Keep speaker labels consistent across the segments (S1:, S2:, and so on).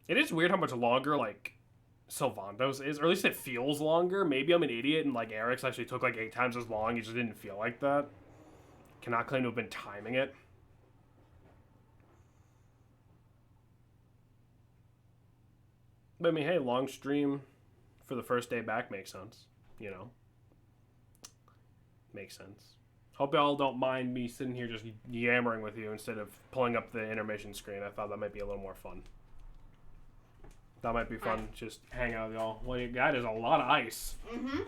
S1: It is weird how much longer, like, Sylvando's is, or at least it feels longer. Maybe I'm an idiot and, like, Eric's actually took, like, 8 times as long. It just didn't feel like that. Cannot claim to have been timing it. But, I mean, hey, long stream for the first day back makes sense. You know? Makes sense. Hope y'all don't mind me sitting here just yammering with you instead of pulling up the intermission screen. I thought that might be a little more fun. That might be fun. Just hang out with y'all. Well, you got is a lot of ice.
S2: Mm-hmm.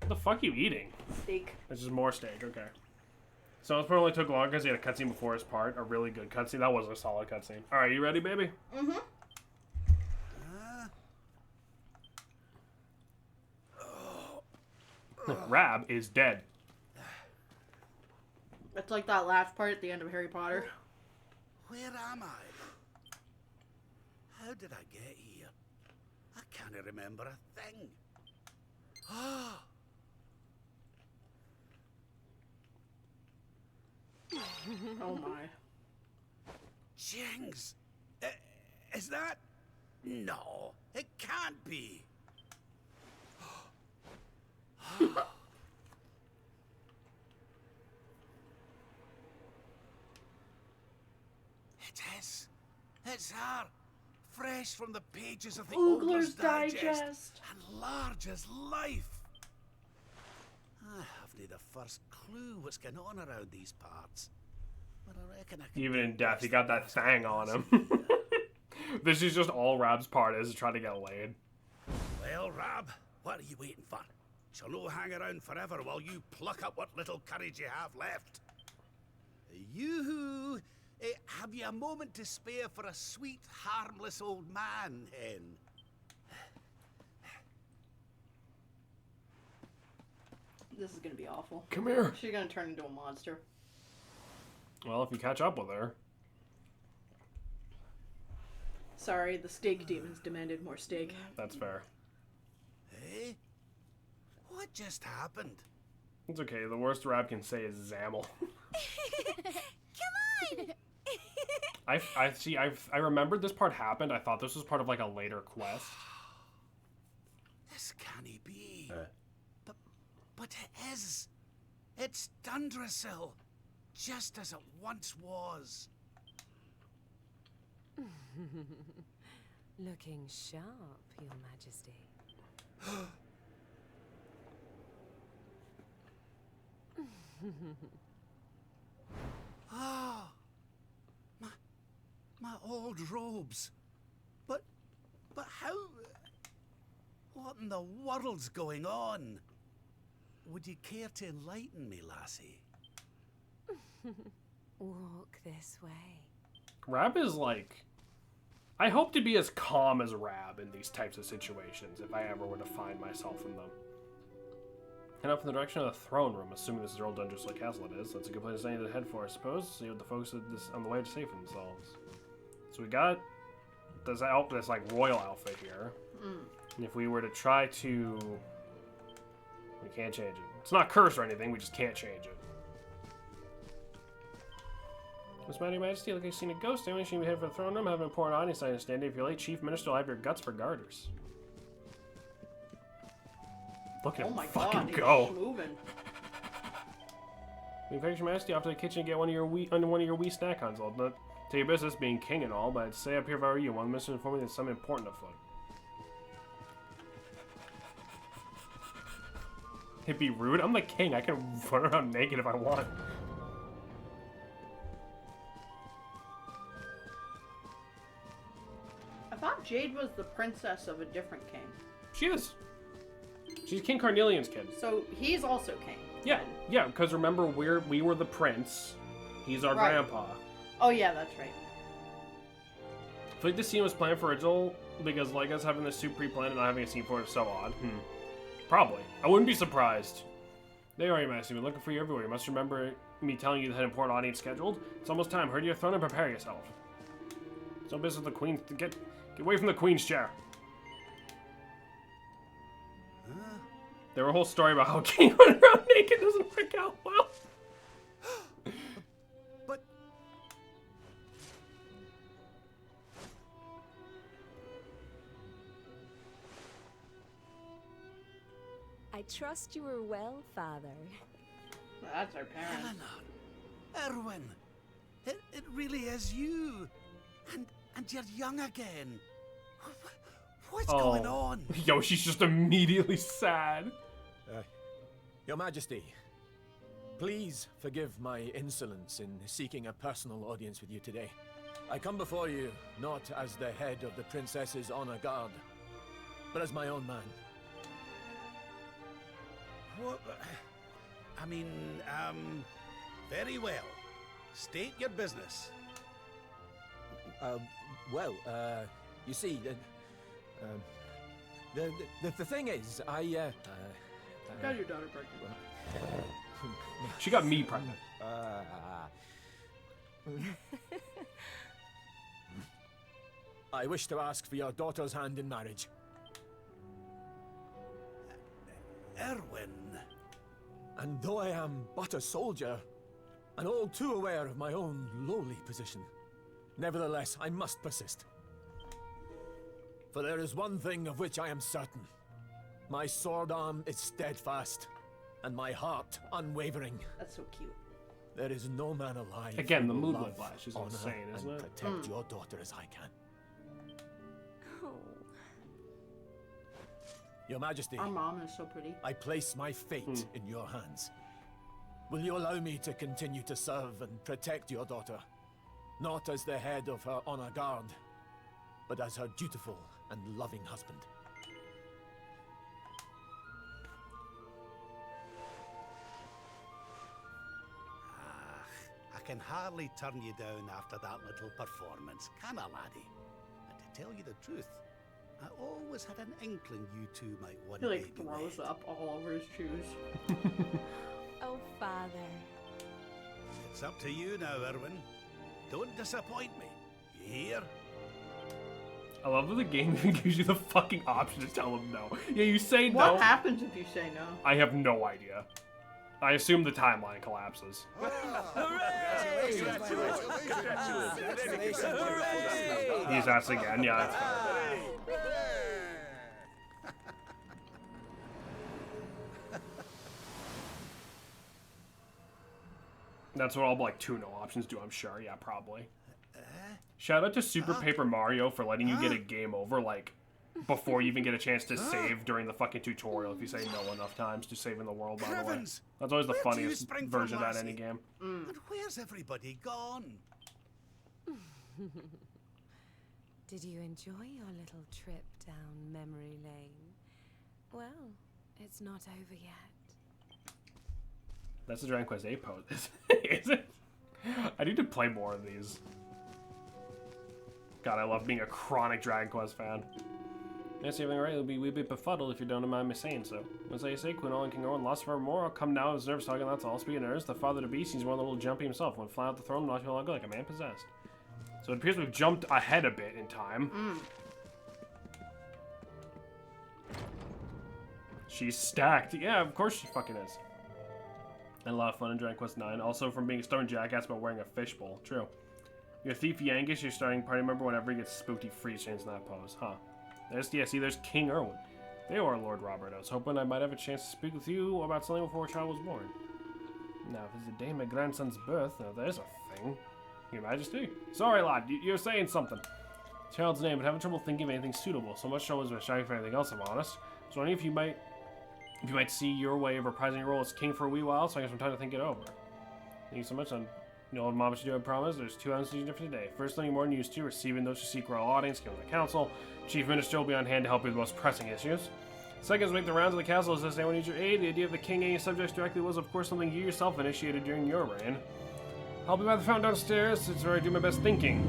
S1: What the fuck are you eating?
S2: Steak.
S1: It's just more steak. Okay. So this part only took long because he had a cutscene before his part. A really good cutscene. That was a solid cutscene. All right, you ready, baby?
S2: Mm-hmm.
S1: Rab is dead.
S2: It's like that last part at the end of Harry Potter.
S3: Where am I? How did I get here? I can't remember a thing. Oh,
S2: Oh my.
S3: Jings! Is that... No, it can't be. It is. It's her. Fresh from the pages of the
S2: Oogler's
S3: Ogler's Digest.
S2: Digest.
S3: And large as life. I haven't the first clue what's going on around these parts. But I reckon I can
S1: Even in
S3: do
S1: death, he
S3: best
S1: got
S3: at
S1: that
S3: this
S1: thing
S3: one.
S1: on him. This is just all Rab's part is trying to get laid.
S3: Well, Rab, what are you waiting for? Shall no hang around forever while you pluck up what little courage you have left. Yoo-hoo! Have you a moment to spare for a sweet, harmless old man, hen?
S2: This is gonna be awful.
S1: Come here.
S2: She's gonna turn into a monster.
S1: Well, if you catch up with her.
S2: Sorry, the steak demons demanded more steak.
S1: That's fair.
S3: Hey? What just happened?
S1: It's okay. The worst Rab can say is Zamel.
S4: Come on!
S1: I see. I remembered this part happened. I thought this was part of like a later quest.
S3: This can't be. But it is. It's Dundrasil, just as it once was.
S4: Looking sharp, Your Majesty.
S3: Ah, my old robes. But how? What in the world's going on? Would you care to enlighten me, lassie?
S4: Walk this way.
S1: Rab is like... I hope to be as calm as Rab in these types of situations, if I ever were to find myself in them. Head up in the direction of the throne room, assuming this is Earl Dungerslow Castle it is. That's a good place to head for, I suppose. See what the folks on the way to save for themselves. So we got this like royal outfit here. And if we were to try to... We can't change it. It's not cursed or anything, we just can't change it. What's the matter, Your Majesty? Look, I've seen a ghost. I only should be headed for the throne room. I have an important audience I understand. If you're late, Chief Minister will have your guts for garters. Look at
S2: Oh
S1: him
S2: my
S1: fucking
S2: god,
S1: go.
S2: he's moving.
S1: In fact, Your Majesty, off to the kitchen and get one of your wee snack cons. I'll not tell your business, being king and all, but I'd say up here if I were you, one minister informed me there's something important afoot. It'd be rude. I'm the king. I can run around naked if I want.
S2: I thought Jade was the princess of a different king.
S1: She is. She's King Carnelian's kid.
S2: So he's also king.
S1: Yeah, yeah, because remember, we were the prince. He's our
S2: Right.
S1: grandpa.
S2: Oh yeah, that's right.
S1: I feel like this scene was planned for original because like us having this suit pre-planned and not having a scene for it is so odd. Probably. I wouldn't be surprised. There you are, Your Majesty. We're looking for you everywhere. You must remember me telling you that an important audience scheduled. It's almost time. Hurry to your throne and prepare yourself. It's no business with the queen. Get away from the queen's chair. There were a whole story about how King went around naked doesn't work out well.
S3: But
S4: I trust you are well, Father.
S2: That's our parents.
S3: Eleanor, Erwin, it really is you, and you're young again. What's going on?
S1: Yo, she's just immediately sad.
S5: Your Majesty, please forgive my insolence in seeking a personal audience with you today. I come before you not as the head of the Princess's honor guard, but as my own man.
S3: What? I mean, very well. State your business.
S5: You see, the thing is,
S2: Got your daughter pregnant.
S1: She got me pregnant.
S5: I wish to ask for your daughter's hand in marriage.
S3: Erwin.
S5: And though I am but a soldier, and all too aware of my own lowly position, nevertheless, I must persist. For there is one thing of which I am certain. My sword arm is steadfast, and my heart unwavering.
S2: That's so cute.
S5: There is no man alive
S1: Again,
S5: who
S1: the
S5: will
S1: mood
S5: love,
S1: flash is
S5: honor,
S1: insane, isn't
S5: and
S1: it?
S5: protect your daughter as I can.
S4: Oh.
S5: Your Majesty,
S2: Our mom is so pretty.
S5: I place my fate in your hands. Will you allow me to continue to serve and protect your daughter? Not as the head of her honor guard, but as her dutiful and loving husband.
S3: I can hardly turn you down after that little performance, can I, laddie? And to tell you the truth, I always had an inkling you two might one
S2: He
S3: day
S2: like
S3: be
S2: throws
S3: wed.
S2: up all over his shoes.
S4: Oh, Father.
S3: It's up to you now, Erwin. Don't disappoint me. You hear?
S1: I love that the game even gives you the fucking option to tell him no. Yeah, you say
S2: What
S1: no.
S2: happens if you say no?
S1: I have no idea. I assume the timeline collapses. He's asked again, yeah. That's fair. That's what all like two no options do, I'm sure. Yeah, probably. Shout out to Super Paper Mario for letting you get a game over like before you even get a chance to save during the fucking tutorial if you say no enough times to save in the world, by the way.
S3: Heavens!
S1: That's always the
S3: Where do you
S1: funniest
S3: spring from,
S1: version of that in any
S3: lassie?
S1: game.
S3: And where's everybody gone?
S4: Did you enjoy your little trip down memory lane? Well, it's not over yet.
S1: That's the Dragon Quest 8 pose, is it? I need to play more of these. God, I love being a chronic Dragon Quest fan. Yes, you're right. It'll be a wee bit befuddled if you don't mind me saying so. As I say, Queen and King Owen lost forevermore. I'll come down as nerves talking, that's all. Speaking of nerves, the father of the beast, he's one of the little jumpy himself. Went flying out the throne not too long ago like a man possessed. So it appears we've jumped ahead a bit in time. She's stacked. Yeah, of course she fucking is. And a lot of fun in Dragon Quest 9. Also from being a stone jackass about wearing a fishbowl. True. Your thief Yangish, your starting party member, whenever he gets spooked, he freeze chains in that pose. Huh. There's King Erwin. There you are, Lord Robert. I was hoping I might have a chance to speak with you about something before a child was born. Now, if it's the day of my grandson's birth, now there's a thing. Your Majesty? Sorry, lad, you're saying something. Child's name, but having trouble thinking of anything suitable. So much so as we're shy for anything else, if I'm honest. So wondering if you might see your way of reprising your role as king for a wee while, so I get some time to think it over. Thank you so much. You know what Mama should do, I promise. There's 2 items to do for today. First thing you're more than used to, receiving those who seek royal audience, given the council. Chief Minister will be on hand to help you with the most pressing issues. Second is make the rounds of the castle as if anyone needs your aid. The idea of the king aiding subjects directly was, of course, something you yourself initiated during your reign. I'll be by the fountain downstairs. It's where I do my best thinking.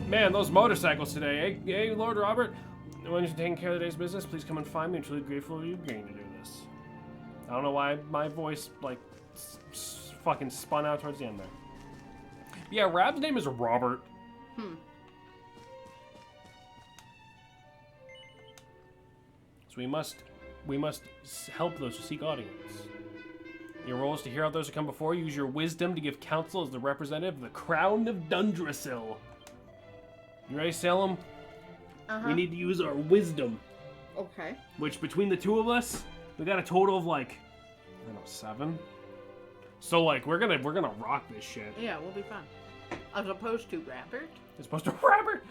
S1: Man, those motorcycles today, eh? Hey, Lord Robert? When you're taking care of the day's business, please come and find me. I'm truly grateful for you agreeing to do this. I don't know why my voice, like, fucking spun out towards the end there. Yeah, Rab's name is Robert. So we must help those who seek audience. Your role is to hear out those who come before you. Use your wisdom to give counsel as the representative of the Crown of Dundrasil. You ready, Salem? We need to use our wisdom.
S2: Okay.
S1: Which, between the two of us, We got a total of like, I don't know, 7. So like we're gonna rock this shit.
S2: Yeah, we'll be fine. As opposed to Rabbit.
S1: It's supposed to Robert.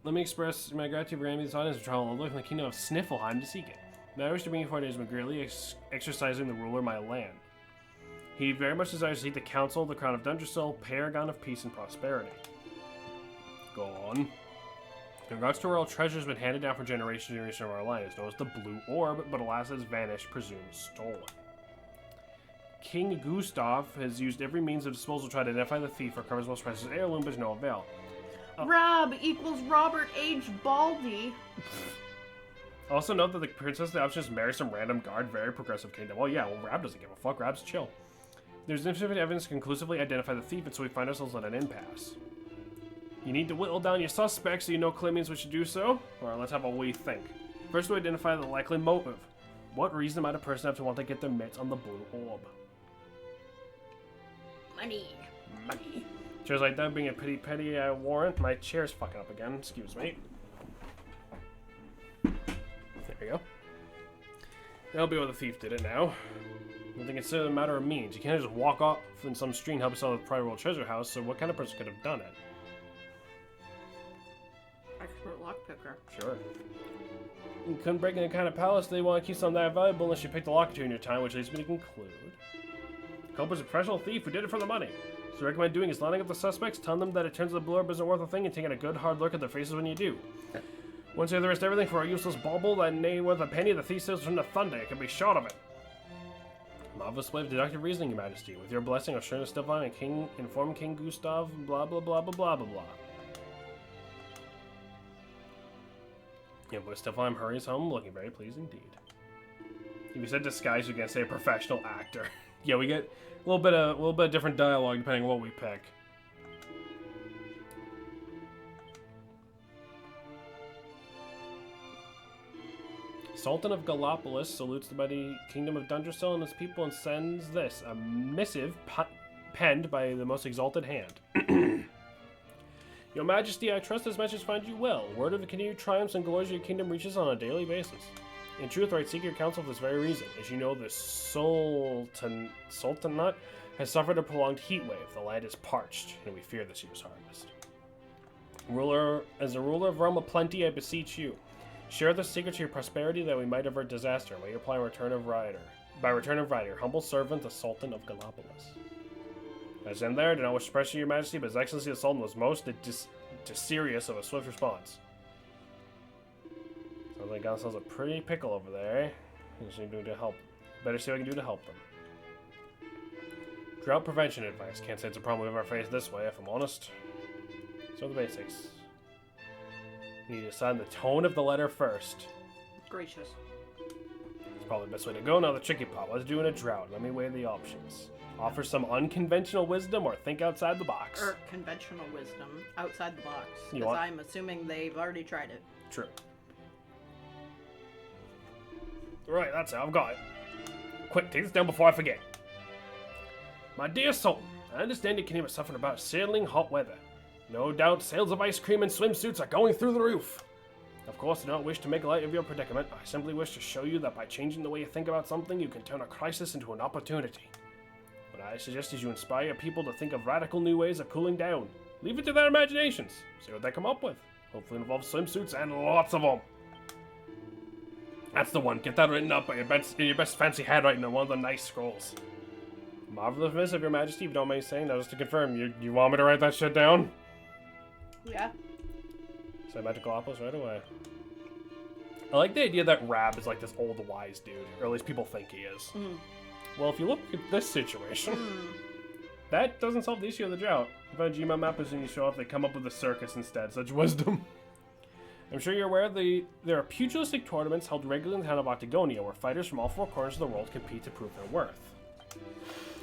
S1: Let me express my gratitude for granting this audience of travel all the way from the kingdom of Sniffleheim to seek it. Now I wish to bring you 4 days of greatly exercising the ruler of my land. He very much desires to seek the council of the crown of Dungersol, paragon of peace and prosperity. Go on. In regards to royal treasures been handed down for generation to generation of our line, is known as the Blue Orb, but alas has vanished, presumed stolen. King Gustav has used every means of disposal to try to identify the thief or recover his most precious heirloom, but to no avail.
S2: Rob equals Robert H. Baldy.
S1: Also note that the princess of the option is marry some random guard, very progressive kingdom. Oh yeah, well Rab doesn't give a fuck, Rab's chill. There's insufficient evidence to conclusively identify the thief, and so we find ourselves at an impasse. You need to whittle down your suspects so you know clearly means we should do so. Alright, let's have a wee think. First we identify the likely motive. What reason might a person have to want to get their mitts on the Blue Orb?
S2: Money.
S1: Money. Chairs like that being a petty warrant. My chair's fucking up again, excuse me. There you go. That'll be what the thief did it now. I think it's a matter of means. You can't just walk off in some street and help us out with the private world treasure house, so what kind of person could have done it?
S2: Expert lockpicker.
S1: Sure. You couldn't break any kind of palace they want to keep something that valuable unless you picked a lock or two in your time, which leads me to conclude. The culprit's a professional thief who did it for the money. So I recommend doing is lining up the suspects, telling them that it turns out the Blue Orb isn't worth a thing, and taking a good hard look at their faces when you do. Once you have the rest of everything for a useless bauble that ain't worth a penny, the thief steals from the thunder. It can be short of it. Marvelous way of deductive reasoning, Your Majesty. With your blessing, I'll sure still find and inform King Gustav, blah blah blah blah blah blah blah. Yeah, but Stefan hurries home, looking very pleased indeed. If you said disguise, you can say a professional actor. Yeah, we get a little bit of different dialogue depending on what we pick. Sultan of Gallopolis salutes the mighty kingdom of Dungersol and its people and sends this, a missive penned by the most exalted hand. Your Majesty, I trust this message finds you well. Word of the continued triumphs and glories of your kingdom reaches on a daily basis. In truth, I seek your counsel for this very reason. As you know, the Sultanate has suffered a prolonged heat wave. The land is parched, and we fear this year's harvest. As a ruler of realm of plenty, I beseech you, share the secret to your prosperity that we might avert disaster. May you apply return of rider. By return of rider, humble servant, the Sultan of Gallopolis. As in there, do not wish to pressure your Majesty, but His Excellency the Sultan was most desirous of a swift response. Sounds like Gonzalo's a pretty pickle over there, eh? What should we do to help? Better see what I can do to help them. Drought prevention advice. Can't say it's a problem we've ever faced this way, if I'm honest. So the basics. You need to decide the tone of the letter first.
S2: Gracious.
S1: It's probably the best way to go. Now the tricky part. Let's do in a drought. Let me weigh the options. Offer some unconventional wisdom or think outside the box.
S2: Or conventional wisdom outside the box. Because I'm assuming they've already tried it.
S1: True. Right, that's it. I've got it. Quick, take this down before I forget. My dear Sultan, I understand your kingdom is suffering about sizzling hot weather. No doubt sales of ice cream and swimsuits are going through the roof. Of course, I don't wish to make light of your predicament. I simply wish to show you that by changing the way you think about something, you can turn a crisis into an opportunity. What I suggest is you inspire people to think of radical new ways of cooling down. Leave it to their imaginations. See what they come up with. Hopefully it involves swimsuits and lots of them. That's the one. Get that written up in your best fancy handwriting on one of the nice scrolls. Marvelous of your Majesty, if you don't mind saying. Now just to confirm, you want me to write that shit down?
S2: Yeah.
S1: Say magical apples right away. I like the idea that Rab is like this old wise dude, or at least people think he is.
S2: Mm.
S1: Well, if you look at this situation, that doesn't solve the issue of the drought. If a Gmail map is when you show up, they come up with a circus instead. Such wisdom. I'm sure you're aware there are pugilistic tournaments held regularly in the town of Octagonia, where fighters from all 4 corners of the world compete to prove their worth.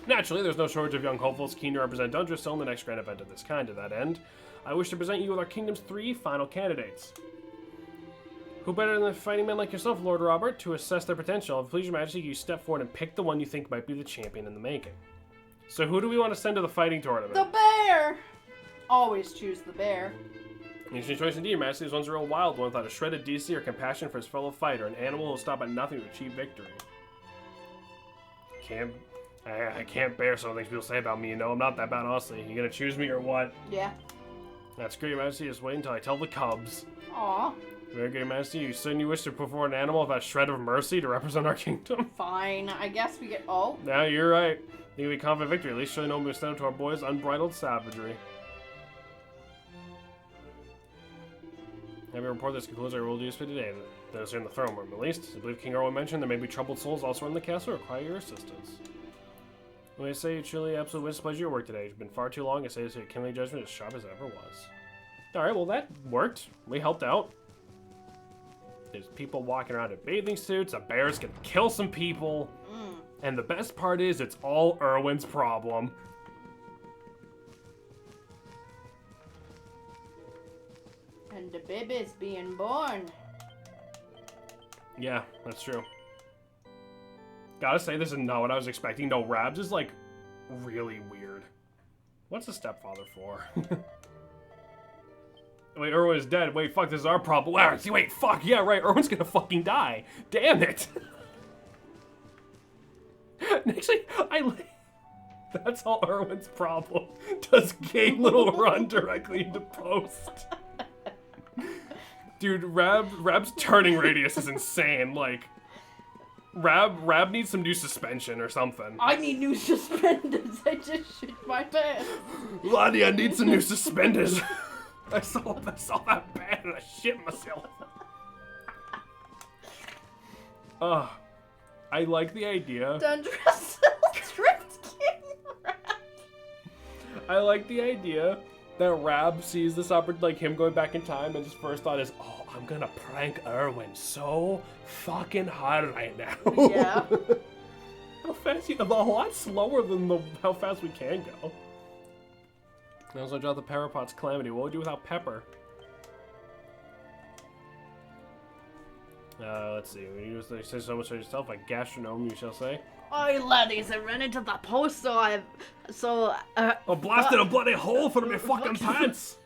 S1: Naturally, there's no shortage of young hopefuls keen to represent Dungersol in the next grand event of this kind. To that end, I wish to present you with our kingdom's 3 final candidates. Who better than a fighting man like yourself, Lord Robert, to assess their potential? If please your Majesty, you step forward and pick the one you think might be the champion in the making. So who do we want to send to the fighting tournament?
S2: The bear! Always choose the bear.
S1: Interesting choice indeed, Majesty. This one's a real wild one without a shred of decency or compassion for his fellow fighter. An animal who will stop at nothing to achieve victory. I can't bear some of the things people say about me, you know. I'm not that bad, honestly. You gonna choose me or what?
S2: Yeah.
S1: That's great, Your Majesty. Just wait until I tell the cubs.
S2: Aw.
S1: Very good, Your Majesty. You certainly wish to put forward an animal without a shred of mercy to represent our kingdom.
S2: Fine. I guess we get. Oh.
S1: Now you're right. Think we confident victory. At least surely no one will stand up to our boys' unbridled savagery. Having reported this concludes our rule duties for today. Those are in the throne room, at least. I believe King Erwin mentioned there may be troubled souls also in the castle who require your assistance. When I say truly absolute wisdom pleasure your work today, it's been far too long. I say this to a kingly judgment as sharp as it ever was. Alright, well that worked. We helped out. There's people walking around in bathing suits, a bear's gonna kill some people. And the best part is, it's all Erwin's problem.
S2: And the baby's being born.
S1: Yeah, that's true. Gotta say, this is not what I was expecting. No, Rabs is, like, really weird. What's the stepfather for? Wait, Erwin is dead. Wait, fuck, this is our problem. Wait, fuck, yeah, right, Erwin's gonna fucking die. Damn it. Actually, that's all Erwin's problem. Does gay little run directly into post. Dude, Rab's turning radius is insane. Like, Rab needs some new suspension or something.
S2: I need new suspenders. I just shit my pants.
S1: Lottie, I need some new suspenders. I saw that bad and I shit myself. I like the idea.
S2: Dundressel tripped King Rab.
S1: I like the idea that Rab sees this like him going back in time, and his first thought is, oh, I'm gonna prank Erwin so fucking hard right now.
S2: Yeah.
S1: How fast a lot slower than how fast we can go. I also dropped the Pepper Pot's calamity. What would we do without Pepper? Let's see. When you say so much for yourself, like gastronome, you shall say.
S2: Oi, laddies, I ran into the post, I
S1: blasted a bloody hole for my fucking pants!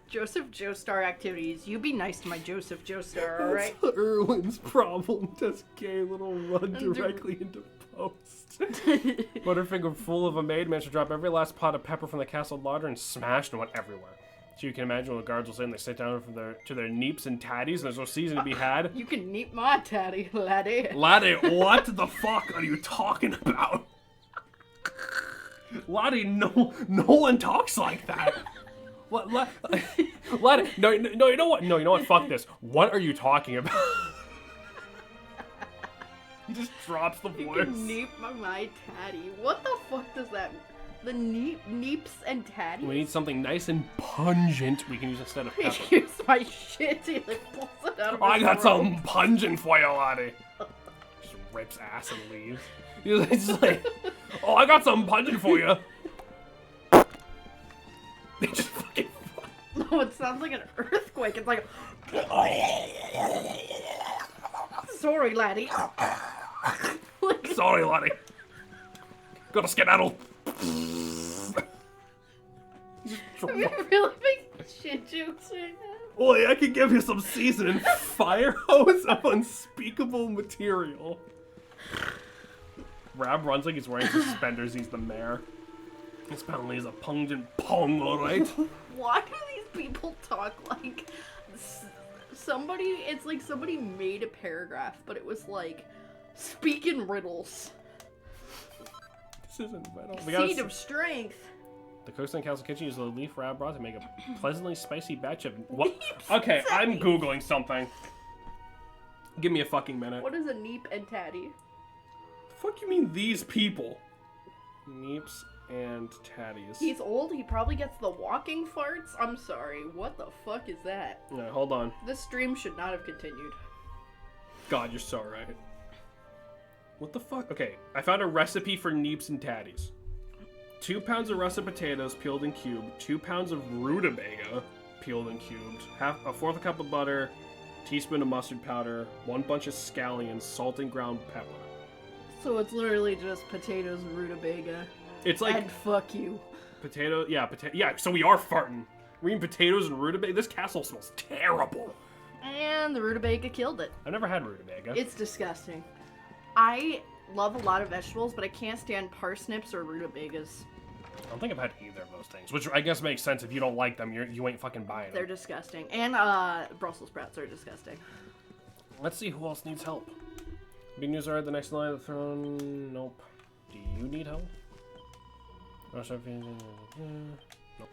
S2: Joseph Joestar activities. You be nice to my Joseph Joestar, alright?
S1: That's Erwin's problem. Does gay little run directly into post. Butterfinger, full of a maid, managed to drop every last pot of pepper from the castle larder and smashed and went everywhere. So you can imagine when the guards will say and they sit down to their Neeps and Tatties and there's no season to be had.
S2: You can neep my tatty, laddie.
S1: Laddie, what the fuck are you talking about? Laddie, no one talks like that. What, Laddie, no, you know what? No, you know what? Fuck this. What are you talking about? He just drops the
S2: You
S1: words.
S2: can neep my tatty. What the fuck does that mean? The Neeps and Tatties?
S1: We need something nice and pungent we can use instead of pepper.
S2: Use my shit. He like pulls it out of
S1: I
S2: his
S1: got
S2: throat.
S1: something pungent for you, Laddie. Just rips ass and leaves. He's just like, oh, I got something pungent for you. They just fucking.
S2: No, it sounds like an earthquake. It's like. Sorry, laddie. Like,
S1: Sorry, Laddie. Gotta skedaddle.
S2: you really make shit jokes right now.
S1: Oi, I can give you some seasoning. Fire hose of unspeakable material. Rab runs like he's wearing suspenders. He's the mayor. This apparently is a pungent pong, alright?
S2: Why do these people talk like somebody? It's like somebody made a paragraph, but it was like speak in riddles.
S1: This isn't riddle.
S2: Seed of strength.
S1: The Coastal Castle Kitchen uses a leaf rab broth to make a pleasantly spicy batch of what? Okay, I'm googling something. Give me a fucking minute.
S2: What is a neep and tatty?
S1: The fuck you mean these people? Neeps and Tatties.
S2: He's old. He probably gets the walking farts. I'm sorry. What the fuck is that?
S1: Yeah, hold on.
S2: This stream should not have continued.
S1: God, you're so right. What the fuck? Okay, I found a recipe for Neeps and Tatties. 2 pounds of russet potatoes peeled and cubed, 2 pounds of rutabaga peeled and cubed, a fourth cup of butter, teaspoon of mustard powder, 1 bunch of scallions, salt and ground pepper.
S2: So it's literally just potatoes and rutabaga.
S1: It's like
S2: and fuck you.
S1: potato, yeah, so we are farting. green potatoes and rutabaga. This castle smells terrible.
S2: And the rutabaga killed it.
S1: I've never had rutabaga.
S2: It's disgusting. I love a lot of vegetables, but I can't stand parsnips or rutabagas.
S1: I don't think I've had either of those things, which I guess makes sense. If you don't like them, you ain't fucking buying
S2: They're
S1: them.
S2: disgusting. And Brussels sprouts are disgusting.
S1: Let's see who else needs help. Big news are the next line of the throne. Nope. Do you need help? Nope.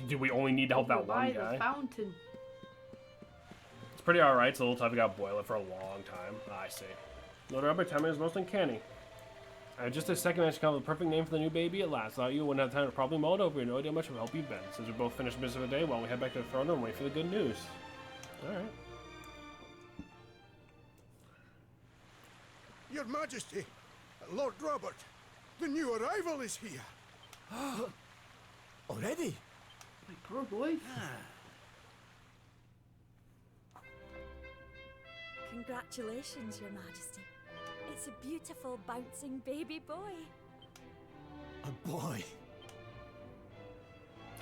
S1: Do we only need to help that
S2: By
S1: one guy?
S2: the fountain.
S1: It's pretty alright. It's a little tough. We gotta boil it for a long time. I see. Loader up by 10 minutes, most uncanny. Just a second, I should come up with the perfect name for the new baby at last. Thought you wouldn't have time to probably mull it over. No idea how much of a help you've been. Since we're both finished business of the day, well, we head back to the throne room and wait for the good news. Alright.
S6: Your Majesty, Lord Robert, the new arrival is here.
S5: Already?
S2: My poor boy.
S7: Congratulations, Your Majesty. It's a beautiful, bouncing baby boy.
S5: A boy.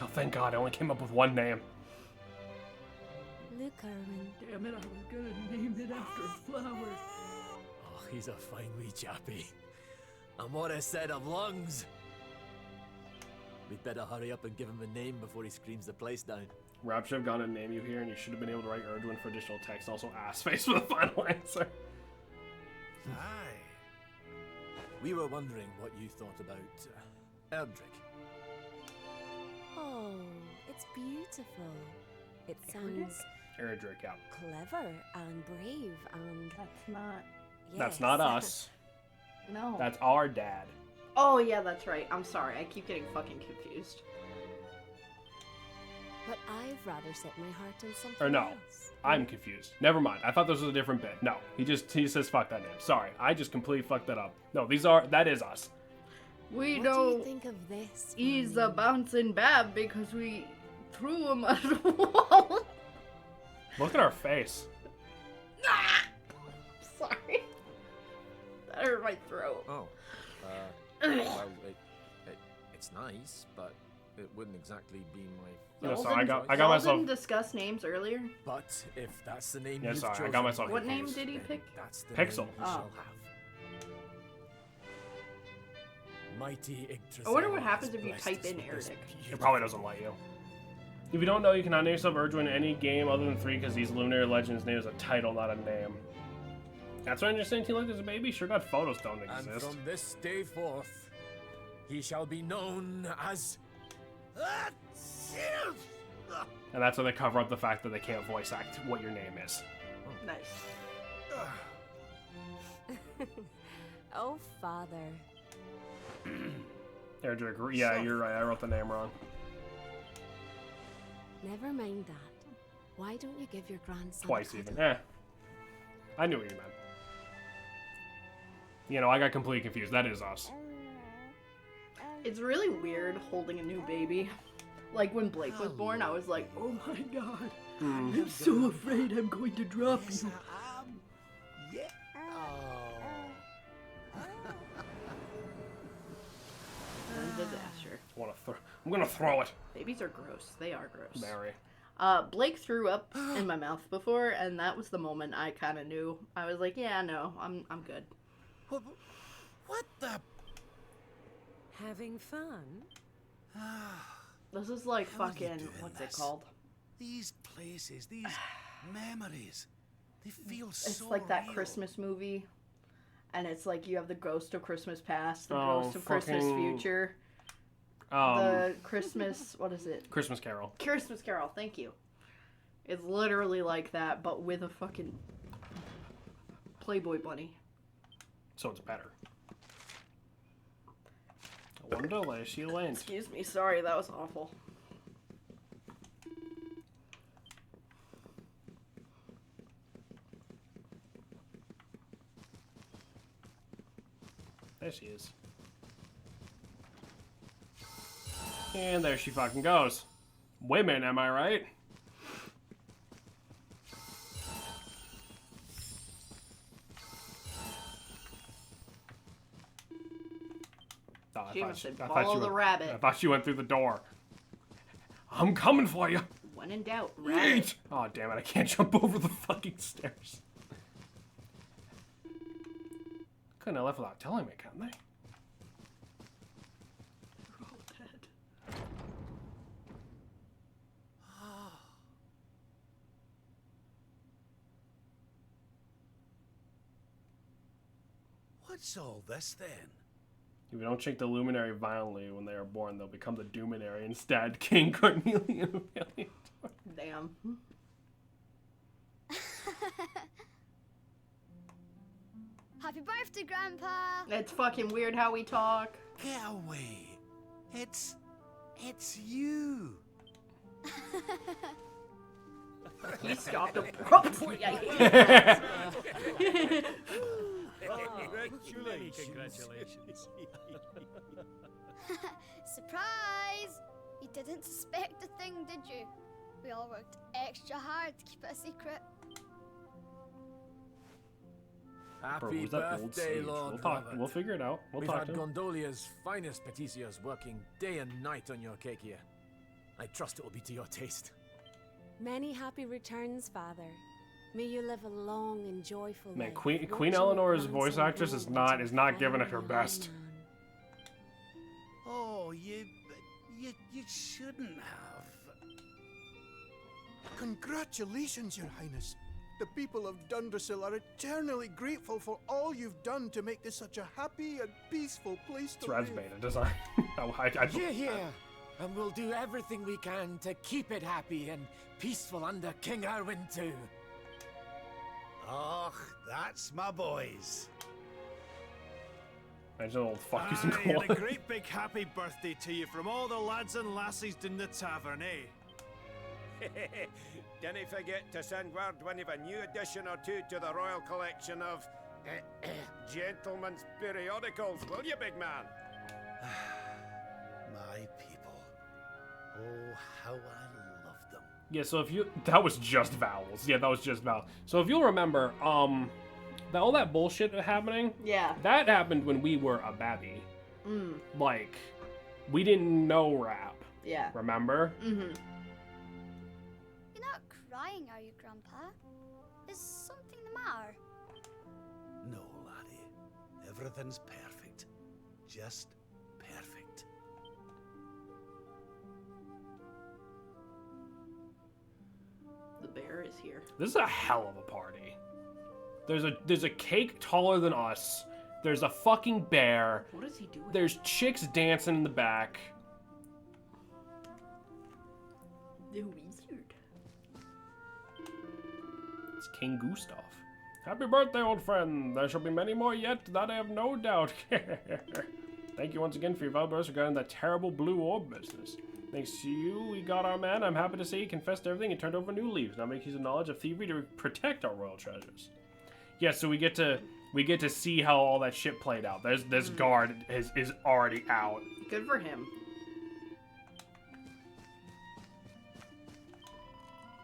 S1: Oh, thank God, I only came up with one name.
S7: Look, Erwin.
S2: Damn it, I was gonna name it after a flower.
S5: Oh, he's a fine wee chappie. And what a set of lungs! We'd better hurry up and give him a name before he screams the place down.
S1: Rap should have gone and name you here, and you should have been able to write Erdwin for additional text. Also, ass face for the final answer.
S3: Aye.
S5: We were wondering what you thought about Erdrick.
S7: Oh, it's beautiful. It sounds
S1: Erdrick, yeah.
S7: clever and brave and...
S2: That's not.
S1: That's
S7: Yes.
S1: not us.
S2: No.
S1: That's our dad.
S2: Oh, yeah, that's right. I'm sorry. I keep getting fucking confused.
S7: But I've rather set my heart on something
S1: Or no.
S7: else.
S1: I'm confused. Never mind. I thought this was a different bit. No, he says fuck that name. Sorry, I just completely fucked that up. No, that is us.
S2: We
S7: What do
S2: know
S7: you think of this?
S2: he's a
S7: Marlene?
S2: bouncing bab because we threw him at a wall.
S1: Look at our face.
S2: Sorry. That hurt my throat.
S8: Oh, well, it's nice, but it wouldn't exactly be my.
S1: Yeah,
S8: first
S1: sorry, I got
S8: choice.
S2: Y'all
S1: myself.
S2: didn't discuss names earlier.
S5: But if that's the name
S1: Yeah,
S5: you've
S1: sorry, I
S5: chosen,
S1: got myself
S2: What name
S1: confused.
S2: did he
S5: then
S2: pick?
S5: That's the
S1: Pixel.
S5: name you
S2: Oh.
S5: shall have. Mighty Yggdrasil
S2: I wonder what
S5: has
S2: happens if you
S5: blessed
S2: type
S5: us
S2: in
S5: with this
S2: Erdic.
S1: It probably doesn't let you. If you don't know, you cannot name yourself Erdwin in any game other than 3 because these Luminary Legends name is a title, not a name. That's why I understand he looked as a baby. Sure, God, photos don't
S5: And
S1: exist.
S5: from this day forth, he shall be known as...
S1: And that's why they cover up the fact that they can't voice act what your name is.
S2: Nice.
S7: Oh, Father.
S1: Erdrick, yeah, you're right. I wrote the name wrong.
S7: Never mind that. Why don't you give your grandson
S1: Twice
S7: a
S1: even.
S7: title?
S1: I knew what you meant. You know, I got completely confused. That is us.
S2: It's really weird holding a new baby. Like when Blake was born, I was like, oh my god. I'm so afraid I'm going to drop
S3: Yes,
S2: you.
S3: I am. Yeah. Oh.
S2: Disaster.
S1: I'm gonna throw it.
S2: Babies are gross. They are gross.
S1: Mary.
S2: Blake threw up in my mouth before, and that was the moment I kind of knew. I was like, yeah, no, I'm good.
S3: What the?
S4: Having fun?
S2: This is like
S3: How are you
S2: fucking,
S3: doing
S2: what's
S3: this?
S2: it called?
S3: These places, these memories, they feel
S2: It's
S3: so
S2: like that
S3: real.
S2: Christmas movie, and it's like you have the ghost of Christmas past, the
S1: Oh,
S2: ghost of Christmas
S1: fucking-
S2: future,
S1: Um,
S2: the Christmas, what is it?
S1: Christmas Carol.
S2: Christmas Carol, thank you. It's literally like that, but with a fucking Playboy bunny.
S1: So it's better. One delicious lint.
S2: Excuse me, sorry, that was awful.
S1: There she is. And there she fucking goes. Women, am I right?
S2: She Seamus said,
S1: I
S2: follow
S1: you
S2: the
S1: went,
S2: rabbit.
S1: I thought you went through the door. I'm coming for you.
S2: When in doubt, rabbit.
S1: Yeet. Oh, damn it. I can't jump over the fucking stairs. Couldn't have left without telling me, couldn't they?
S2: We're all dead.
S3: What's all this then?
S1: If you don't shake the luminary violently when they are born, they'll become the Doominary instead. King Cornelian.
S2: Damn.
S9: Happy birthday, Grandpa!
S2: It's fucking weird how we talk.
S3: Get away. It's you.
S2: He stopped abruptly. I hate that.
S3: Congratulations.
S9: Surprise! You didn't suspect a thing, did you? We all worked extra hard to keep it a secret.
S5: Happy
S1: was that old
S5: birthday,
S1: sage?
S5: Lord
S1: We'll
S5: Robert.
S1: We'll figure it out. We'll
S5: We've
S1: talk
S5: had
S1: to him.
S5: Gondolia's finest patissiers working day and night on your cake here. I trust it will be to your taste.
S4: Many happy returns, Father. May you live a long and joyful
S1: Man,
S4: life.
S1: Queen
S4: watching
S1: Eleanor's
S4: your
S1: voice
S4: grandson
S1: actress is
S4: grow
S1: not
S4: into a
S1: giving it her
S4: fine
S1: best.
S4: man.
S3: Oh, you shouldn't have.
S6: Congratulations, Your Highness. The people of Dundrasil are eternally grateful for all you've done to make this such a happy and peaceful place
S1: It's
S6: to
S1: Raz
S6: live.
S1: Beta design.
S5: Hear, hear. And we'll do everything we can to keep it happy and peaceful under King Erwin too.
S3: Oh, that's my boys.
S1: Imagine old fuck using
S10: Aye, and
S1: coal.
S10: a great big happy birthday to you from all the lads and lassies in the tavern, eh?
S11: Dinna forget to send word when you've a new addition or two to the royal collection of gentlemen's periodicals, will you, big man?
S3: My people. Oh, how I love them.
S1: Yeah, so if you... That was just vowels. Yeah, that was just vowels. So if you'll remember, all that bullshit happening,
S2: Yeah.
S1: that happened when we were a babby. Like, we didn't know rap.
S2: Yeah.
S1: Remember?
S2: Mm-hmm.
S9: You're not crying, are you, Grandpa? Is something the matter?
S3: No, laddie. Everything's perfect. Just perfect.
S2: The bear is here.
S1: This is a hell of a party. There's a cake taller than us. There's a fucking bear.
S2: What is he doing?
S1: There's chicks dancing in the back.
S2: Ew, weird.
S1: It's King Gustav. Happy birthday, old friend. There shall be many more yet, that I have no doubt. Thank you once again for your valuable advice regarding that terrible blue orb business. Thanks to you, we got our man. I'm happy to say he confessed to everything and turned over new leaves. Now make use of knowledge of thievery to protect our royal treasures. Yeah, so we get to see how all that shit played out. There's this guard is already out.
S2: Good for him.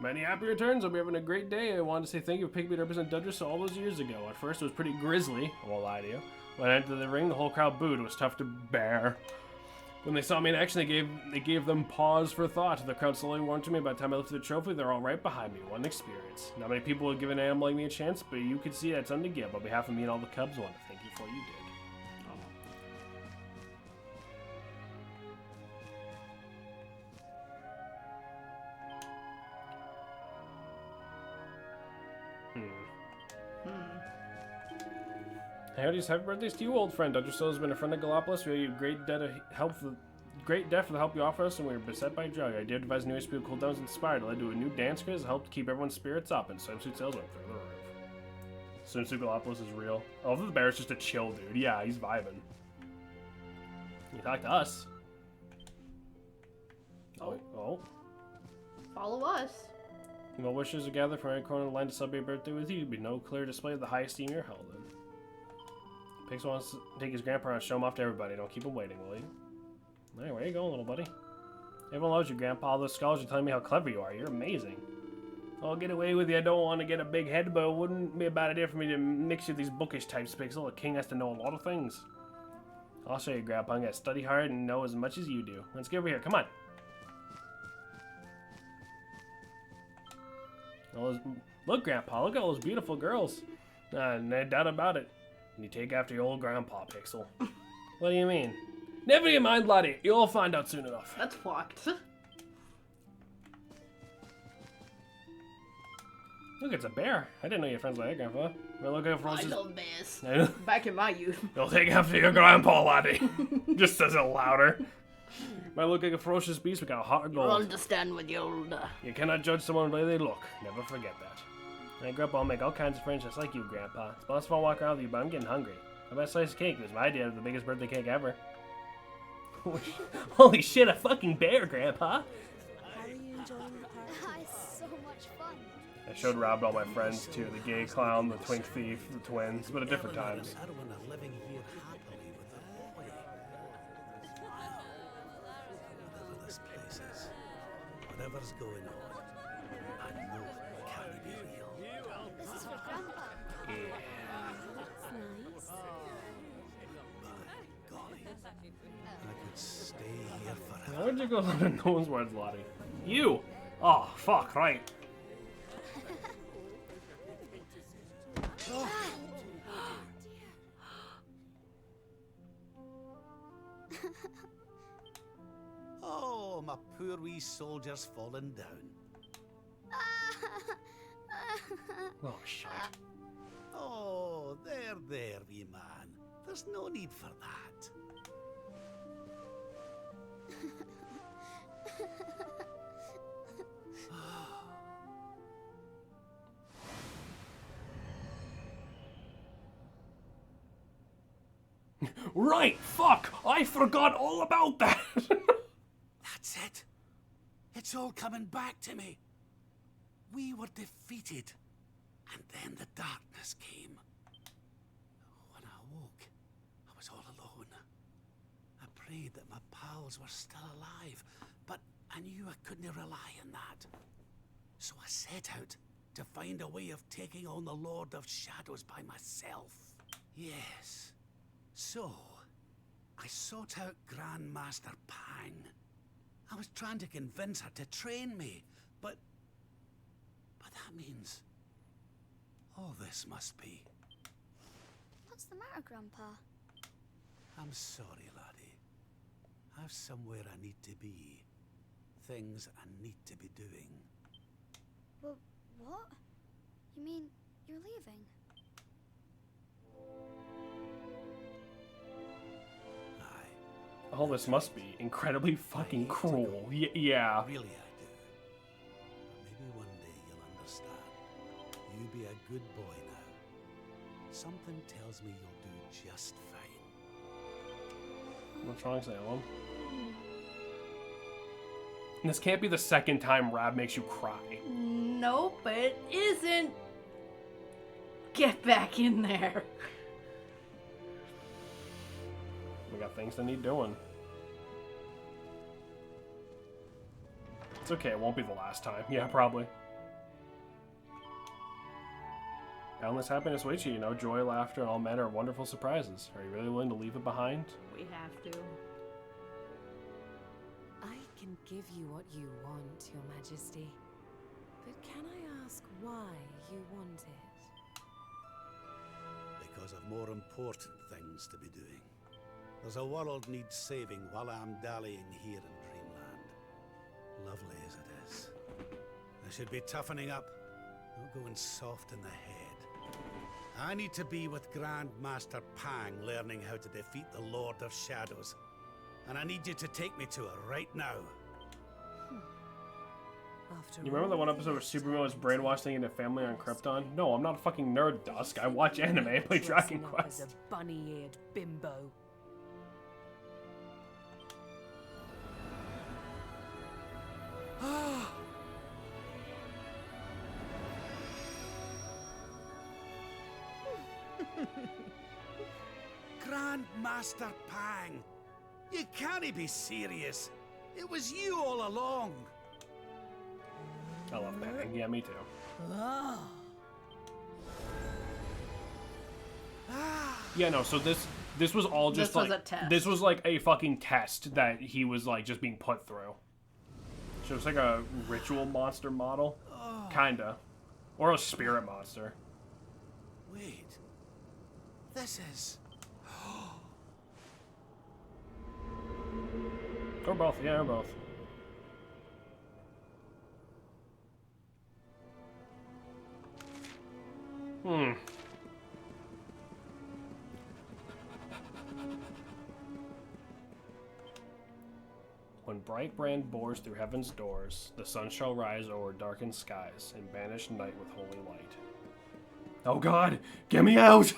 S1: Many happy returns. I'll be having a great day. I wanted to say thank you for picking me to represent Dudras all those years ago. At first, it was pretty grisly. I won't lie to you. When I entered the ring, the whole crowd booed. It was tough to bear. When they saw me in action, they gave them pause for thought. The crowd slowly warmed to me. By the time I lifted the trophy, they're all right behind me. What an experience. Not many people would give an animal like me a chance, but you could see that's something to give. On behalf of me and all the Cubs, I want to thank you for what you did. Howdy's happy birthdays to you, old friend. Dr. Soul has been a friend of Gallopolis. We owe you great debt for the help you offer us, and we were beset by joy. I did devise a new recipe of cooldowns inspired. It led to a new dance quiz that helped keep everyone's spirits up, and swimsuit sales went through the roof. Swimsuit Gallopolis is real. Oh, the bear's just a chill dude. Yeah, he's vibing. He talked to us. Oh.
S2: Follow us.
S1: Well wishes are gathered from every corner of the land to celebrate your birthday with you. It'd be no clear display of the high esteem you're held in. Pix wants to take his grandpa and show him off to everybody. Don't keep him waiting, will you? Alright, where you going, little buddy? Everyone loves you, Grandpa. All those scholars are telling me how clever you are. You're amazing. I'll get away with you. I don't want to get a big head, but it wouldn't be a bad idea for me to mix you with these bookish types, Pixel. A king has to know a lot of things. I'll show you, Grandpa. I'm gonna study hard and know as much as you do. Let's get over here. Come on. Look, Grandpa. Look at all those beautiful girls. No doubt about it. You take after your old Grandpa, Pixel. What do you mean? Never you mind, laddie. You'll find out soon enough.
S2: That's fucked.
S1: Look, it's a bear. I didn't know you had friends like that, Grandpa. We're looking for
S2: I
S1: horses.
S2: love bears. Back in my youth.
S1: You'll take after your Grandpa, laddie. Just says it louder. Might look like a ferocious beast. We got a heart of gold.
S2: You'll understand when you're older.
S1: You cannot judge someone by the way they look. Never forget that. I grew up, I'll make all kinds of friends just like you, Grandpa. It's lots of fun walking around with you, but I'm getting hungry. How about a slice of cake? It was my idea of the biggest birthday cake ever. Holy shit, a fucking bear, Grandpa!
S7: How are you enjoying the party?
S9: It's so much fun.
S1: I showed Rob to all my friends too. The gay clown, the twink thief, the twins, but at different times.
S3: Erwin are living here happily with their boy. Whatever this place is, whatever's going on, I know it can't be real.
S9: This is for Grandpa.
S7: That's nice.
S3: Golly, I could stay here forever.
S1: Where'd you go learning those words, Lottie? You! Oh, fuck, right.
S3: Oh, my poor wee soldier's fallen down.
S1: Oh, shit.
S3: Oh, there, wee man. There's no need for that.
S1: Right! Fuck! I forgot all about that!
S3: That's it. It's all coming back to me. We were defeated, and then the darkness came. When I awoke, I was all alone. I prayed that my pals were still alive, but I knew I couldn't rely on that. So I set out to find a way of taking on the Lord of Shadows by myself. Yes. So, I sought out Grandmaster Pang. I was trying to convince her to train me, but that means all this must be.
S9: What's the matter, Grandpa?
S3: I'm sorry, laddie. I've somewhere I need to be. Things I need to be doing.
S9: Well, what? You mean you're leaving?
S1: All this must be incredibly fucking cruel. Yeah.
S3: Really, I do. But maybe one day you'll understand. You be a good boy now. Something tells me you'll do just fine.
S1: What's wrong, Salem? This can't be the second time Rab makes you cry.
S2: Nope, it isn't. Get back in there.
S1: We got things that need doing. It's okay, it won't be the last time. Yeah, probably. Boundless happiness waits you, you know, joy, laughter, and all manner of wonderful surprises. Are you really willing to leave it behind?
S2: We have to.
S4: I can give you what you want, Your Majesty. But can I ask why you want it?
S3: Because of more important things to be doing. There's a world needs saving while I'm dallying here in Dreamland. Lovely as it is. I should be toughening up, not going soft in the head. I need to be with Grandmaster Pang learning how to defeat the Lord of Shadows. And I need you to take me to her right now.
S1: You remember the one episode where Superman was brainwashed thinking a family on Krypton? No, I'm not a fucking nerd, Dusk. I watch anime and play Dragon Quest.
S4: As a bunny-eared bimbo.
S3: Grandmaster Pang! You can't be serious. It was you all along.
S1: I love Pang. Yeah, me too. Yeah, no, so This was all just
S2: This was
S1: like
S2: a test.
S1: this was like a fucking test that he was like just being put through. So it's like a ritual monster model, kinda, or a spirit monster.
S3: Wait. This is...
S1: Or both, yeah, or both. When bright brand bores through heaven's doors, the sun shall rise o'er darkened skies and banish night with holy light. Oh God, get me out!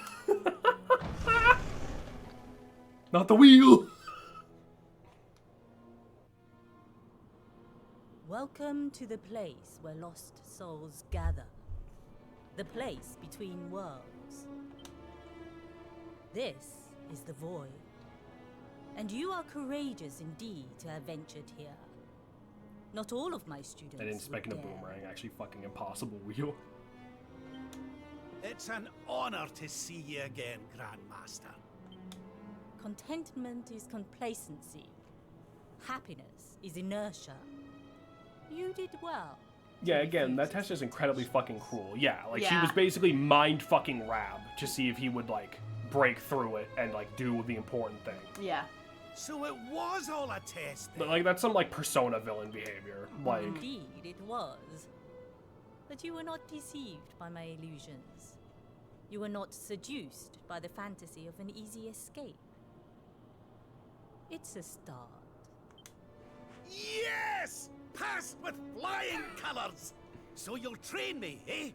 S1: Not the wheel!
S12: Welcome to the place where lost souls gather. The place between worlds. This is the void. And you are courageous indeed to have ventured here. Not all of my students
S1: I didn't expect a
S12: would dare.
S1: boomerang, actually fucking impossible wheel.
S3: It's an honor to see you again, Grandmaster.
S12: Contentment is complacency. Happiness is inertia. You did well.
S1: Yeah, again, that test is incredibly fucking cruel. Yeah, like he
S2: Yeah.
S1: was basically mind fucking Rab to see if he would like break through it and like do the important thing.
S2: Yeah.
S3: So it was all a test,
S1: But
S3: then.
S1: like that's some like Persona villain behavior. Like
S12: Indeed, it was. But you were not deceived by my illusions. You were not seduced by the fantasy of an easy escape. It's a start.
S3: Yes! Passed with flying colors! So you'll train me, eh?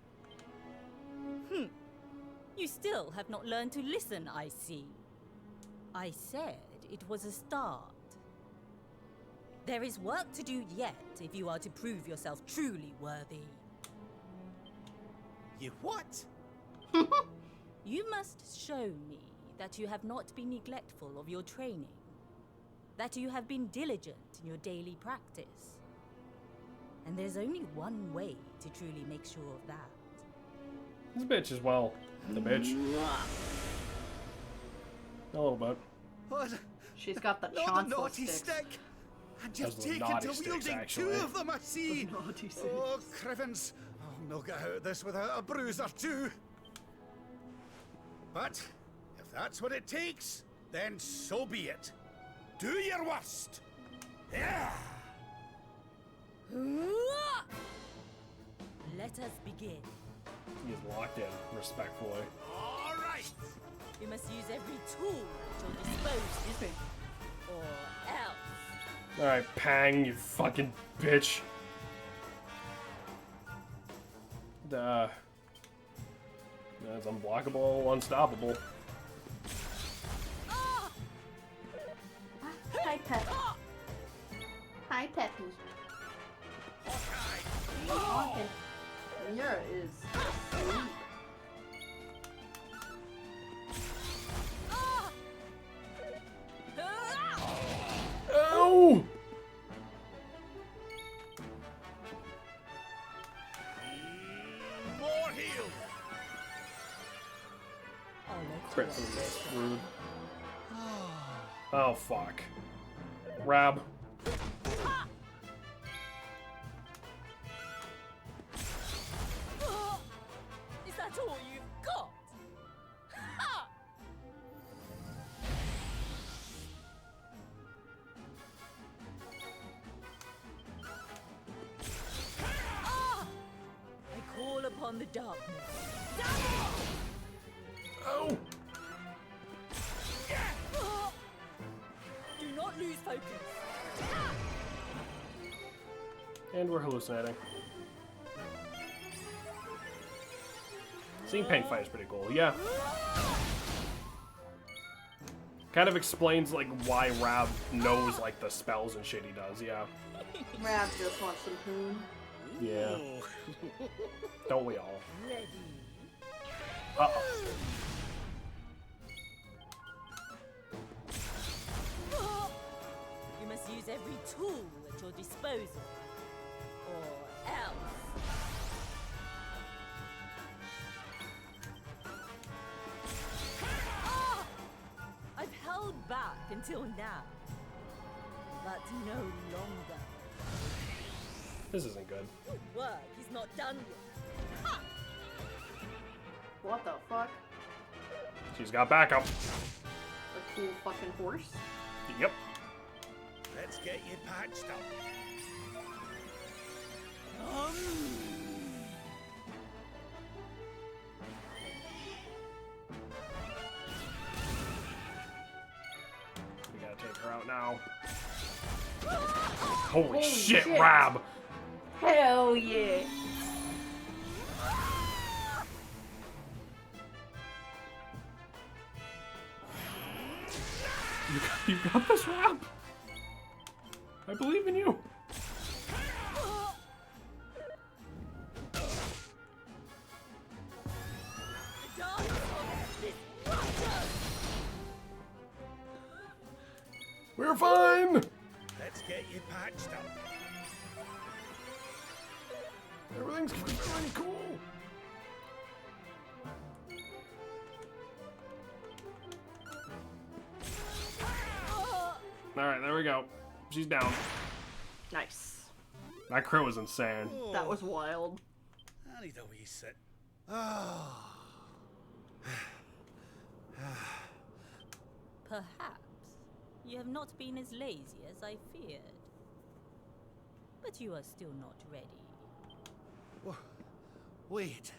S12: You still have not learned to listen, I see. I said it was a start. There is work to do yet if you are to prove yourself truly worthy.
S3: You what?
S12: You must show me that you have not been neglectful of your training. That you have been diligent in your daily practice. And there's only one way to truly make sure of that.
S1: this bitch as well. The bitch. A little bit.
S3: What?
S2: She's got the
S3: Not a
S2: chancellor
S3: naughty
S2: sticks.
S3: stick! And you've
S1: Those are
S3: taken
S1: naughty
S3: to
S1: sticks,
S3: wielding
S1: actually.
S3: two of them, I see!
S2: Naughty sticks.
S3: Oh, Crivens. I'll no get out of this without a bruise or two. But, if that's what it takes, then so be it. Do your worst! Yeah!
S12: Let us begin.
S1: He's locked in, respectfully.
S3: All right!
S12: You must use every tool at your disposal. Or else.
S1: Alright, Pang, you fucking bitch. That's unblockable, unstoppable.
S2: Hi, Pep. Hi, Peppy. Hawkeye. Mira is asleep.
S1: Oh!
S3: More heal!
S1: Crit for the most rude. Oh, fuck. Rab.
S12: Is that all you've got? Ha! I call upon the darkness.
S1: Oh!
S12: Do not lose focus.
S1: And we're hallucinating. Seeing Paint fight is pretty cool, yeah. Kind of explains like why Rab knows like the spells and shit he does, yeah.
S2: Rab just wants some poon.
S1: Yeah. Don't we all?
S12: Ready.
S1: Uh-oh.
S12: You must use every tool at your disposal. Or else. I until now. But no longer.
S1: This isn't good.
S12: Your work is not done yet. Ha!
S2: What the fuck?
S1: She's got backup.
S2: A cool fucking horse?
S1: Yep.
S3: Let's get you patched up.
S1: We gotta take her out now. Holy shit,
S2: shit.
S1: Rab!
S2: Hell yeah!
S1: You got this, Rab! I believe in you! We're fine!
S3: Let's get you patched up.
S1: Everything's really cool! Alright, there we go. She's down.
S2: Nice.
S1: That crow was insane.
S2: That was wild.
S3: I need a wee sit. Oh.
S12: Perhaps you have not been as lazy as I feared. But you are still not ready.
S3: Wait.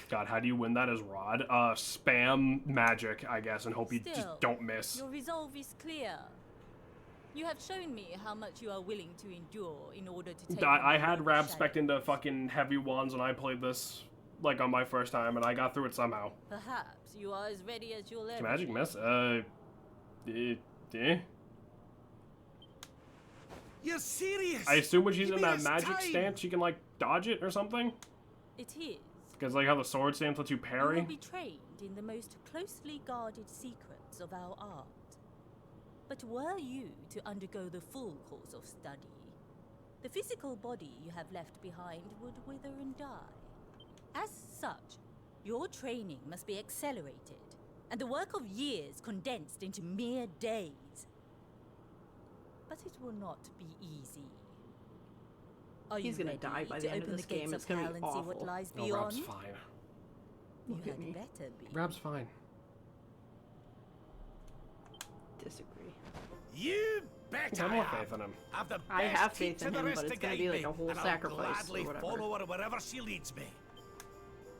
S1: God, how do you win that as Rod? Spam magic, I guess, and hope you just
S12: Still,
S1: don't miss.
S12: Your resolve is clear. You have shown me how much you are willing to endure in order to take on
S1: I
S12: the
S1: had
S12: Lord
S1: Rab
S12: of
S1: spec into fucking heavy wands when I played this, like, on my first time, and I got through it somehow.
S12: Perhaps you are as ready as you'll ever
S1: Magic
S12: be.
S1: miss?
S3: You're serious?
S1: I assume when she's
S3: You
S1: in
S3: mean
S1: that
S3: it's
S1: magic
S3: time?
S1: stance, she can, like, dodge it or something?
S12: It is.
S1: Because, like, how the sword stance lets you
S12: You will
S1: parry?
S12: be trained in the most closely guarded secrets of our art. But were you to undergo the full course of study, the physical body you have left behind would wither and die. As such, your training must be accelerated, and the work of years condensed into mere days. But it will not be easy. Are
S2: He's
S12: you
S2: gonna
S12: ready
S2: die by
S12: to
S2: the end of
S12: open
S2: this
S12: the gates
S2: game.
S12: of
S2: It's gonna
S12: hell
S2: be
S12: and see what
S2: awful.
S12: lies
S1: No,
S12: beyond?
S1: Rab's fine.
S12: You
S2: Look at
S12: had
S2: me.
S12: better be.
S1: Rab's fine.
S2: Disagree.
S3: You bet
S1: I have
S3: I
S1: more
S3: have.
S1: faith in him.
S3: I've the
S2: I
S3: best
S2: have faith
S3: teacher
S2: in
S3: there
S2: him,
S3: is
S2: but
S3: to
S2: it's gonna
S3: guide
S2: be like
S3: me,
S2: a whole
S3: and
S2: sacrifice
S3: I'll
S2: or
S3: gladly
S2: whatever.
S3: follow her wherever she leads me.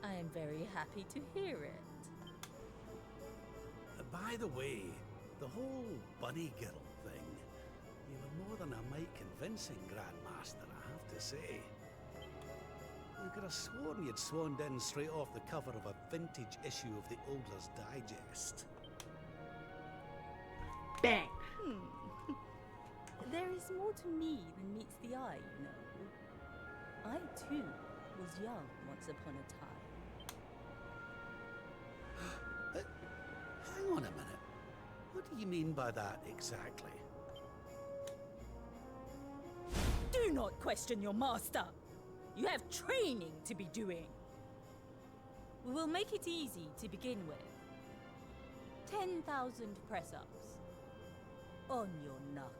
S12: I am very happy to hear it.
S3: By the way, the whole bunny girl thing, you were more than a mite convincing, Grandmaster, I have to say. I could have sworn you'd swanned in straight off the cover of a vintage issue of the Ogler's Digest.
S2: Bang!
S12: There is more to me than meets the eye, you know. I, too, was young once upon a time.
S3: Hang on a minute. What do you mean by that exactly?
S12: Do not question your master! You have training to be doing. We will make it easy to begin with. 10,000 press-ups. On your knuckles.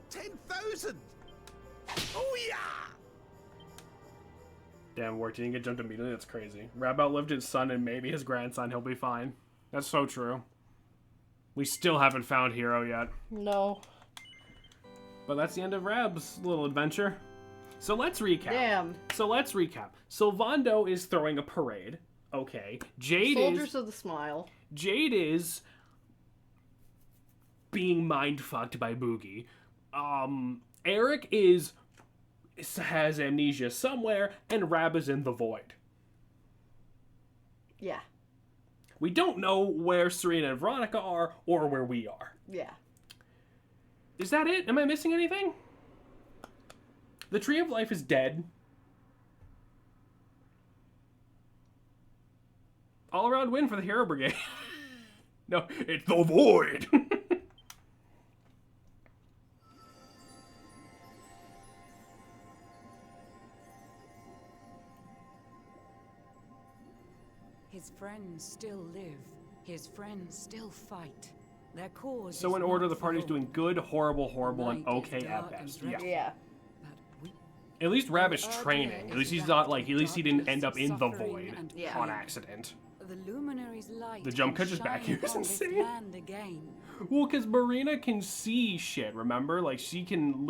S3: 10,000! Oh yeah!
S1: Damn, work. Didn't get jumped immediately? That's crazy. Rab outlived his son and maybe his grandson. He'll be fine. That's so true. We still haven't found Hero yet.
S2: No.
S1: But that's the end of Rab's little adventure. So let's recap.
S2: Damn.
S1: So Vondo is throwing a parade. Okay.
S2: Soldiers of the Smile.
S1: Jade is being mind-fucked by Boogie. Eric has amnesia somewhere, and Rab is in the void.
S2: Yeah.
S1: We don't know where Serena and Veronica are, or where we are.
S2: Yeah.
S1: Is that it? Am I missing anything? The Tree of Life is dead. All-around win for the Hero Brigade. No, it's the void.
S13: His friends still live His friends still fight. Their cause
S1: So in
S13: is
S1: order,
S13: not
S1: the party's
S13: for
S1: doing good, horrible, horrible, and
S13: night is
S1: okay at
S13: dark and
S1: best.
S13: dreadful.
S1: Yeah.
S2: Yeah.
S1: At least Rab is
S13: Earlier
S1: training. At
S13: is
S1: least he's
S13: wrapped
S1: not like.
S13: in
S1: At least he didn't
S13: darkness,
S1: end up in the
S13: suffering,
S1: void
S13: and
S2: Yeah.
S1: on
S13: pain.
S1: accident.
S13: The luminary's light
S1: The jump
S13: can
S1: cut just back
S13: shine
S1: here is
S13: on this
S1: insane.
S13: land again.
S1: Well, because Marina can see shit. Remember, like she can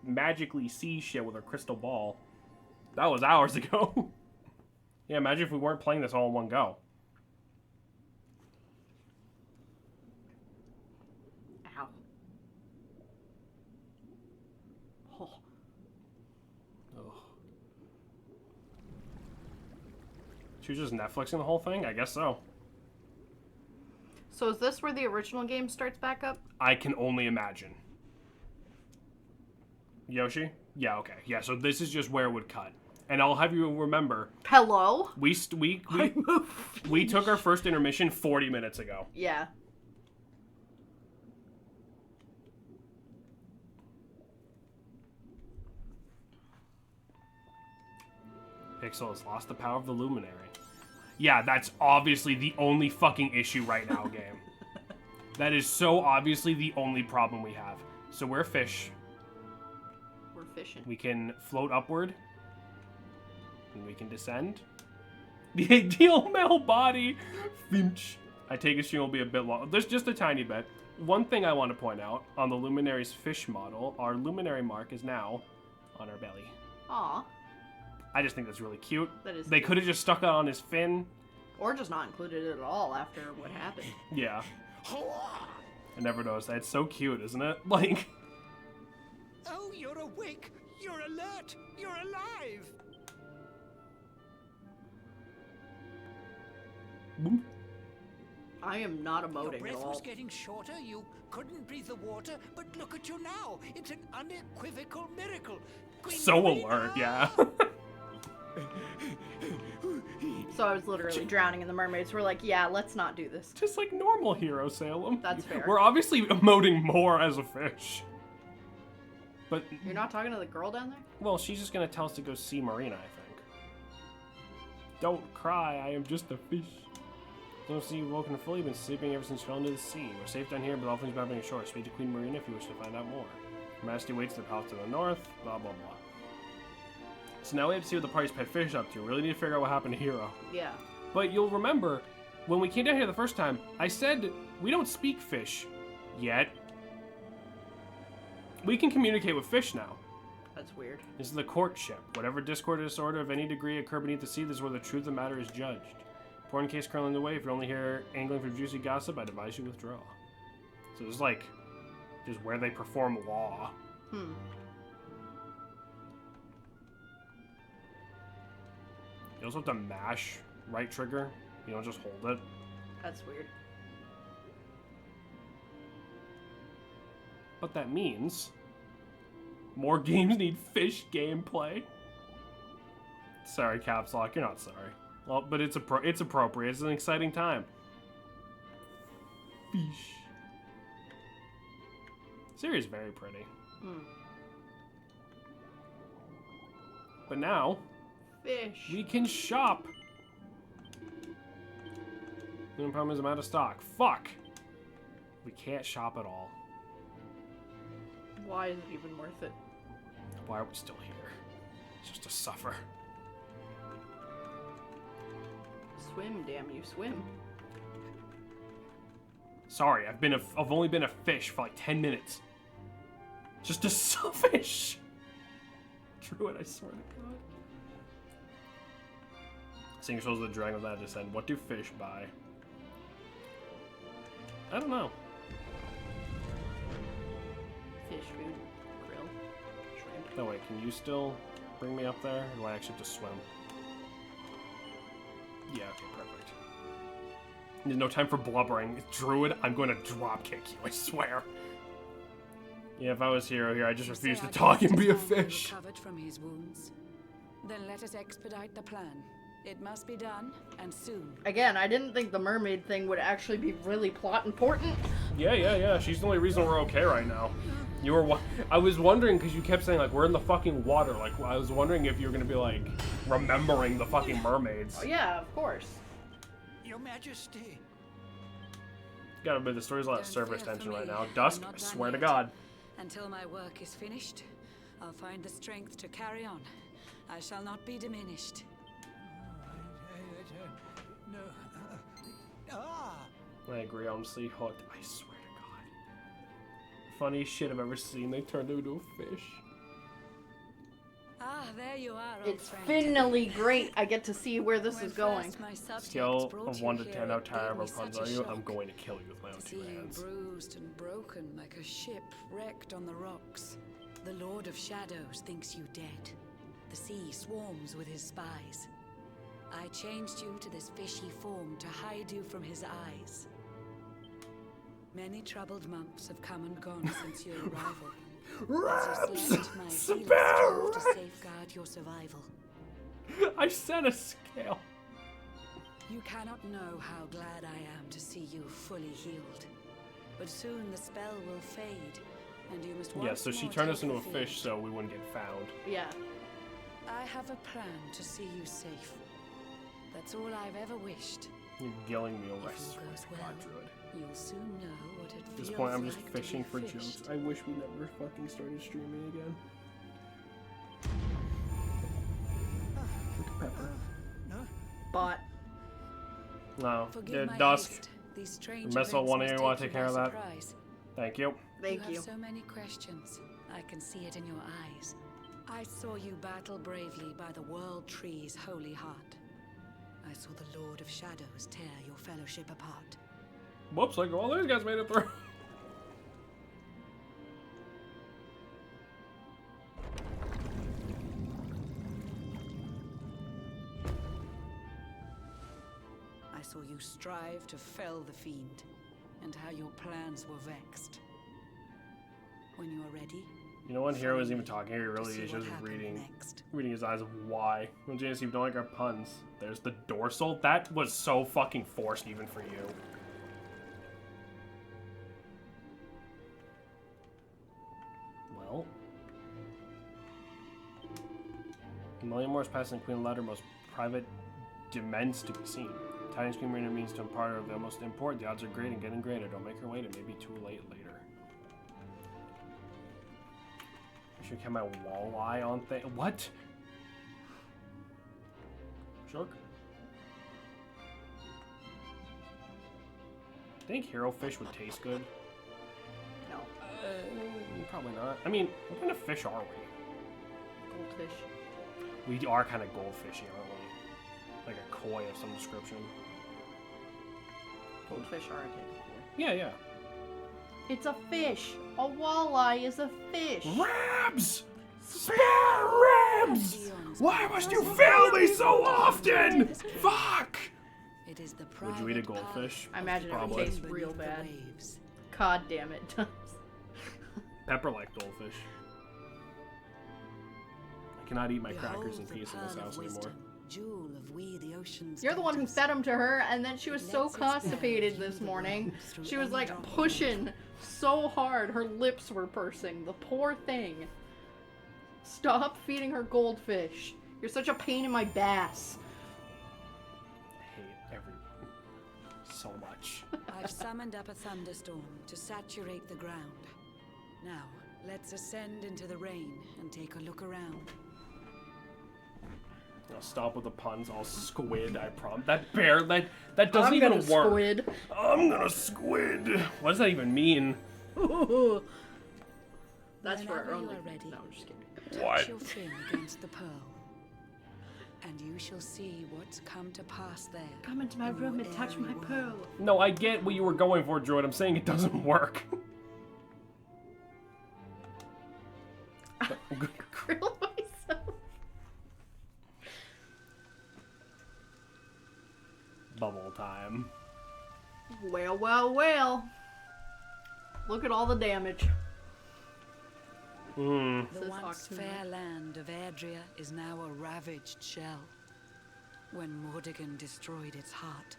S1: magically see shit with her crystal ball. That was hours ago. Yeah, imagine if we weren't playing this all in one go.
S2: Ow. Oh.
S1: Ugh. She was just Netflixing the whole thing? I guess so.
S2: So is this where the original game starts back up?
S1: I can only imagine. Yoshi? Yeah, okay. Yeah, so this is just where it would cut. And I'll have you remember,
S2: Hello?
S1: we took our first intermission 40 minutes ago.
S2: Yeah.
S1: Pixel has lost the power of the luminary. Yeah, that's obviously the only fucking issue right now, game. That is so obviously the only problem we have. So we're fish.
S2: We're fishing.
S1: We can float upward. And we can descend. The ideal male body. Finch. I take it she will be a bit long. There's just a tiny bit. One thing I want to point out on the Luminary's fish model, our luminary mark is now on our belly.
S2: Aw.
S1: I just think that's really cute.
S2: That is
S1: They
S2: cute.
S1: could have just stuck it on his fin.
S2: Or just not included it at all after what happened.
S1: Yeah. I never noticed that. It's so cute, isn't it? Like.
S3: Oh, you're awake! You're alert! You're alive!
S1: Boop.
S2: I am not
S3: Your
S2: emoting at
S3: breath
S2: all.
S3: was getting shorter, you couldn't breathe the water, but look at you now! It's an unequivocal miracle! Queen
S1: So
S3: Marina!
S1: alert, yeah.
S2: So I was literally drowning in the mermaids. We're like, yeah, let's not do this.
S1: Just like normal hero Salem.
S2: That's fair.
S1: We're obviously emoting more as a fish. But,
S2: You're not talking to the girl down there?
S1: well, she's just gonna tell us to go see Marina, I think. Don't cry, I am just a fish. Don't see you woken fully, been sleeping ever since you fell into the sea. We're safe down here, but all things about being ashore. Speak to Queen Marina if you wish to find out more. Her Majesty waits at the palace to the north, blah blah blah. So now we have to see what the party's pet fish is up to. We really need to figure out what happened to Hero.
S2: Yeah.
S1: But you'll remember, when we came down here the first time, I said we don't speak fish yet. We can communicate with fish now.
S2: That's weird.
S1: This is the courtship. Whatever discord or disorder of any degree occur beneath the sea, this is where the truth of the matter is judged. Important case curling away. If you're only here angling for juicy gossip, I'd advise you withdraw. So it's like, just where they perform law.
S2: Hmm.
S1: You also have to mash right trigger. You don't just hold it.
S2: That's weird.
S1: But that means more games need fish gameplay. Sorry, Caps Lock, you're not sorry. Well, but it's appropriate. It's an exciting time. Fish. Siri is very pretty.
S2: Hmm.
S1: But now
S2: Fish.
S1: we can shop. The only problem is I'm out of stock. Fuck. We can't shop at all.
S2: Why is it even worth it?
S1: Why are we still here? Just to suffer.
S2: Swim, damn you, swim.
S1: Sorry, I've only been a fish for like 10 minutes. Just a fish. Druid, I swear to God. Seeing souls of the dragon without descent. What do fish buy? I don't know.
S2: Fish food, grill, shrimp.
S1: No, wait, can you still bring me up there? Or do I actually have to swim? Yeah, okay, perfect. There's no time for blubbering. Druid, I'm going to drop kick you, I swear. Yeah, if I was hero here, I just refuse to talk and be a fish.
S13: Recovered from his wounds. Then let us expedite the plan. It must be done, and soon.
S2: Again, I didn't think the mermaid thing would actually be really plot important.
S1: Yeah. She's the only reason we're okay right now. I was wondering, because you kept saying, like, we're in the fucking water. Like, I was wondering if you were going to be, like, remembering the fucking mermaids.
S2: Oh, yeah, of course.
S13: Your Majesty.
S1: Gotta admit, the story's a lot of
S13: Don't
S1: server
S13: fear for
S1: extension right
S13: me,
S1: now.
S13: I'm
S1: Dusk,
S13: not done
S1: swear to
S13: yet.
S1: God.
S13: Until my work is finished, I'll find the strength to carry on. I shall not be diminished.
S6: No. Ah!
S1: I agree, I'm honestly hooked. I swear to God. Funniest shit I've ever seen. They turned him into a fish.
S13: Ah, there you are, old
S2: It's
S13: friend.
S2: finally great. I get to see where this
S13: When
S2: is going.
S13: first my subjects
S1: Scale
S13: brought
S1: of
S13: you
S1: 1 to
S13: here,
S1: 10, how
S13: it
S1: tired
S13: gave me
S1: of puns
S13: such
S1: are
S13: a
S1: you? I'm
S13: shock
S1: going to kill you with my own
S13: to see
S1: two
S13: you
S1: hands.
S13: bruised and broken like a ship wrecked on the rocks. The Lord of Shadows thinks you dead. The sea swarms with his spies. I changed you to this fishy form to hide you from his eyes. Many troubled months have come and gone since your arrival. As you slept, my healers strove to safeguard your survival.
S1: I said a scale.
S13: You cannot know how glad I am to see you fully healed. But soon the spell will fade, and you must
S1: Yeah,
S13: once
S1: so she
S13: more
S1: turned us
S13: take
S1: into a
S13: the
S1: fish
S13: field.
S1: so we wouldn't get found.
S2: Yeah.
S13: I have a plan to see you safe. That's all I've ever wished.
S1: You're gilling me over. I
S13: If all
S1: swear
S13: goes
S1: to
S13: well,
S1: God, Druid.
S13: you'll soon know what it
S1: At
S13: feels
S1: this point, I'm just
S13: like to be
S1: fishing for
S13: fished.
S1: jokes. I wish we never fucking started streaming again. Look at Pepper.
S2: But
S1: No,
S13: Forgive my
S1: Dusk.
S13: haste. These strange
S1: Missile,
S13: events
S1: one of
S13: must
S1: you want to
S13: take
S1: take care of
S13: by
S1: that?
S13: surprise.
S1: Thank you.
S2: thank
S13: You
S2: you.
S13: have so many questions. I can see it in your eyes. I saw you battle bravely by the World Tree's holy heart. I saw the Lord of Shadows tear your fellowship apart.
S1: Whoops, like all those guys made it through.
S13: I saw you strive to fell the fiend, and how your plans were vexed. When you are ready,
S1: You know, when Hero isn't even talking here, he really
S13: see
S1: is
S13: what
S1: just
S13: happened
S1: reading
S13: next.
S1: his eyes of why. When James, you don't like our puns. There's the dorsal. That was so fucking forced even for you. Well. A million more is passing Queen Ladder, most private dements to be seen. Tiny Scream Arena means to impart of the most important. The odds are great and getting greater. Don't make her wait. It may be too late later. I should have my walleye on thing. What? Shark? Think hero fish would taste good?
S2: No.
S1: Probably not. I mean, what kind of fish are we?
S2: Goldfish.
S1: We are kind of goldfishy, aren't we? Like a koi of some description.
S2: Goldfish are a type of koi.
S1: Yeah, yeah.
S2: It's a fish. A walleye is a fish.
S1: Rabs! Spare ribs! Why must you fail me so often? Fuck!
S13: It is the
S1: Would you eat a
S13: private
S1: goldfish?
S2: I imagine it would
S1: Probably.
S2: taste real bad. God damn it.
S1: Pepper like goldfish. I cannot eat my crackers in
S13: Behold the
S1: peace in this
S13: pearl of
S1: house anymore.
S13: wisdom, jewel of we the ocean's
S2: You're the one who
S13: daughters.
S2: fed him to her, and then she was
S13: It
S2: so
S13: lets its bear
S2: constipated
S13: view
S2: this
S13: the
S2: morning.
S13: world through
S2: She was
S13: any
S2: like
S13: drop of
S2: pushing so hard, her lips were pursing. The poor thing. Stop feeding her goldfish. You're such a pain in my bass.
S1: I hate everyone so much.
S13: I've summoned up a thunderstorm to saturate the ground. Now, let's ascend into the rain and take a look around.
S1: I'll stop with the puns. I'll squid, I promise. That bear, that doesn't
S2: I'm
S1: even
S2: gonna
S1: work.
S2: squid.
S1: I'm gonna squid. What does that even mean?
S2: That's for
S13: Whenever
S2: our own.
S13: you are ready,
S2: No, I'm just kidding.
S13: touch your fin against the pearl, and you shall see what's come to pass there.
S2: Come into my
S13: in
S2: room
S13: your
S2: and touch
S13: airy
S2: my
S13: world.
S2: pearl.
S1: No, I get what you were going for, Druid. I'm saying it doesn't work.
S2: Grill myself.
S1: Bubble time.
S2: Well, well, well. Look at all the damage.
S1: Hmm.
S13: The
S2: Says
S13: once
S2: Oxman.
S13: fair land of Adria is now a ravaged shell. When Mordegon destroyed its heart,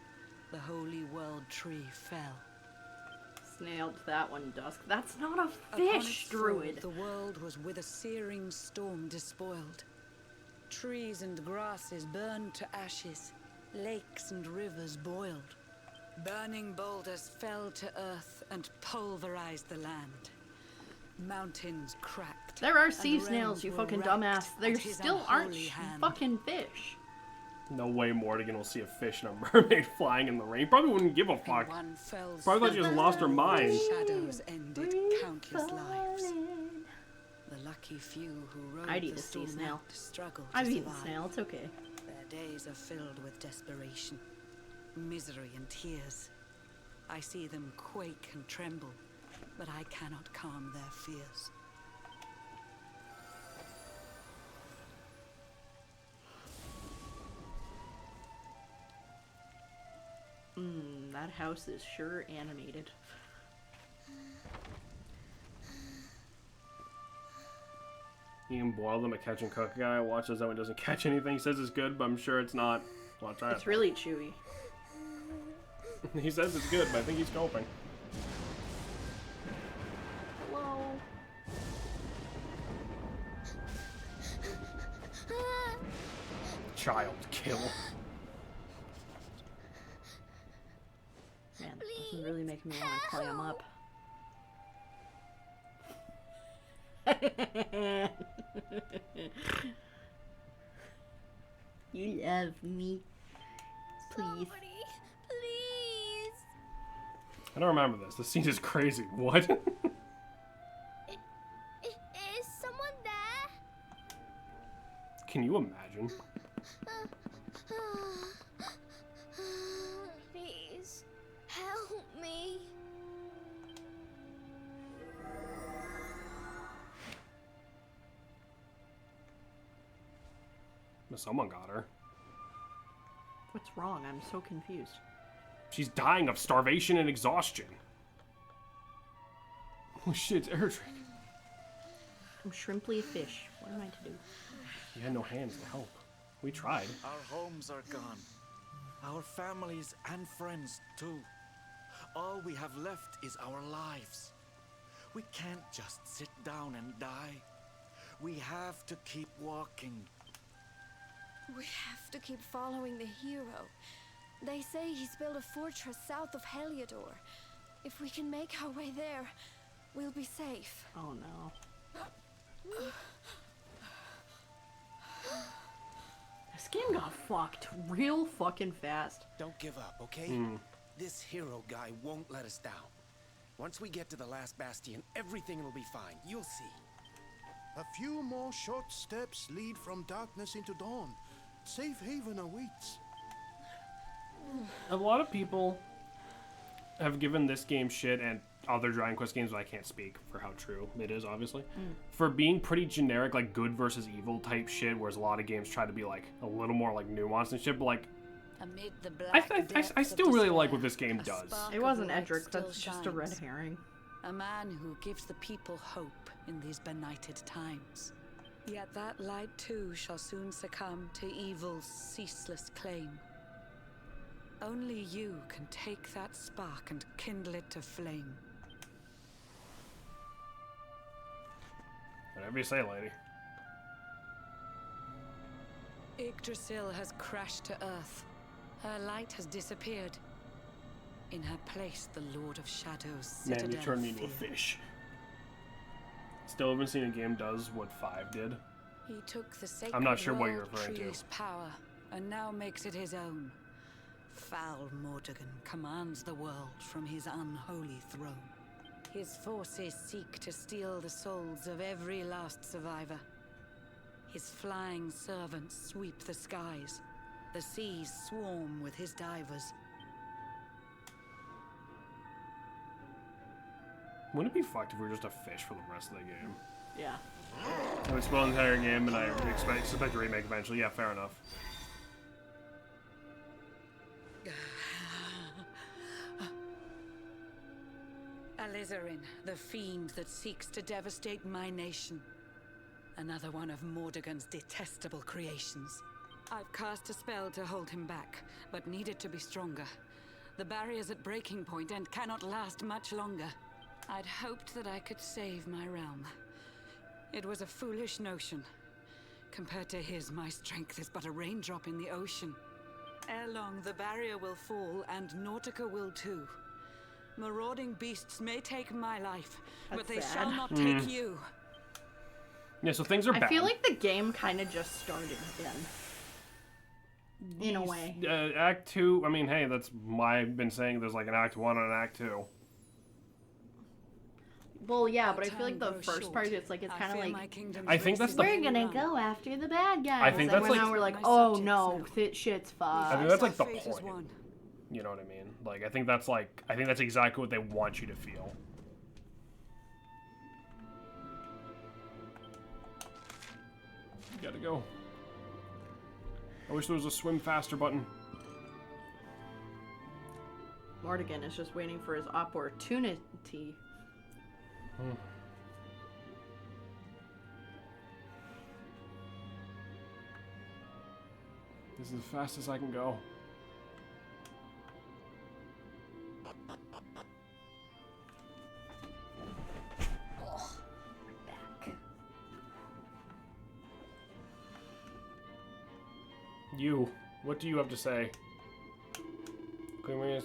S13: the holy world tree fell.
S2: Snailed that one, Dusk. That's not a
S13: Upon its
S2: fish,
S13: fall,
S2: Druid.
S13: the world was with a searing storm despoiled. Trees and grasses burned to ashes, Lakes and rivers boiled. Burning boulders fell to earth and pulverized the land. Mountains cracked.
S2: There are sea
S13: and
S2: snails,
S13: realms
S2: you
S13: were
S2: fucking
S13: wrecked
S2: dumbass. There
S13: at his
S2: still aren't
S13: unholy hand.
S2: fucking fish.
S1: No way Mortigan will see a fish and a mermaid flying in the rain. Probably wouldn't give a fuck.
S13: One fell
S1: Probably thought she just lost her mind.
S13: Shadows ended countless lives. The lucky few who rode
S2: I'd eat
S13: the
S2: a sea
S13: storm
S2: snail.
S13: out struggled to
S2: I've eaten
S13: survive.
S2: snail, it's okay.
S13: Their days are filled with desperation, misery and tears. I see them quake and tremble, but I cannot calm their fears.
S2: That house is sure animated.
S1: You can boil them a catch and cook guy. Watches that one doesn't catch anything. He says it's good, but I'm sure it's not. Well, try
S2: It's really chewy.
S1: He says it's good, but I think he's coping.
S2: Hello.
S1: Child kill.
S2: Man, this is really making me want to clam up. You love me. Please.
S9: Somebody, please.
S1: I don't remember this. This scene is crazy. What?
S9: Is someone there?
S1: Can you imagine?
S9: Please, help me.
S1: Someone got her.
S2: What's wrong? I'm so confused.
S1: She's dying of starvation and exhaustion. Oh shit, it's Erdrick.
S2: I'm shrimply a fish. What am I to do?
S1: You had no hands to help. We tried.
S14: Our homes are gone. Our families and friends too. All we have left is our lives. We can't just sit down and die. We have to keep walking.
S15: We have to keep following the hero. They say he's built a fortress south of Heliodor. If we can make our way there, we'll be safe.
S2: Oh no. This game got fucked real fucking fast.
S16: Don't give up, okay? This hero guy won't let us down. Once we get to the last bastion, everything will be fine. You'll see.
S6: A few more short steps lead from darkness into dawn. Safe haven awaits.
S1: A lot of people have given this game shit and other Dragon Quest games, but I can't speak for how true it is, obviously, for being pretty generic, like good versus evil type shit, whereas a lot of games try to be like a little more like nuanced and shit, but like
S13: Amid the black
S1: I still really like what this game does.
S2: It wasn't Edric, that's just a red herring.
S13: A man who gives the people hope in these benighted times. Yet that light too shall soon succumb to evil's ceaseless claim. Only you can take that spark and kindle it to flame.
S1: Whatever you say, lady.
S13: Yggdrasil has crashed to earth. Her light has disappeared. In her place, the Lord of Shadows.
S1: Man, you turned me into a fish. Still haven't seen a game does what 5 did.
S13: He took the sacred
S1: I'm not sure what you're
S13: world
S1: referring to.
S13: tree's power and now makes it his own. Foul Mordegon commands the world from his unholy throne. His forces seek to steal the souls of every last survivor. His flying servants sweep the skies. The seas swarm with his divers.
S1: Wouldn't it be fucked if we were just a fish for the rest of the game?
S2: Yeah.
S1: I would spoil the entire game, and I expect a remake eventually. Yeah, fair enough.
S13: Alizarin, the fiend that seeks to devastate my nation. Another one of Mordegon's detestable creations. I've cast a spell to hold him back, but need it to be stronger. The barrier's at breaking point and cannot last much longer. I'd hoped that I could save my realm. It was a foolish notion. Compared to his, my strength is but a raindrop in the ocean. Ere long, the barrier will fall, and Nautica will too. Marauding beasts may take my life, but they shall not take you.
S1: Yeah, so things are bad.
S2: I feel like the game kind of just started again. In a way.
S1: Act 2, I mean, hey, that's why I've been saying there's like an Act 1 and an Act 2.
S2: Well, yeah, but I feel like the first part, it's like, it's kind of like,
S1: I think that's the...
S2: we're gonna go after the bad guys.
S1: I think that's like...
S2: now we're like, oh no, shit's fucked.
S1: I think that's like the point. You know what I mean? Like, I think that's like, I think that's exactly what they want you to feel. Gotta go. I wish there was a swim faster button.
S2: Mortigan is just waiting for his opportunity.
S1: This is as fast as I can go. You, what do you have to say? Queen Maria's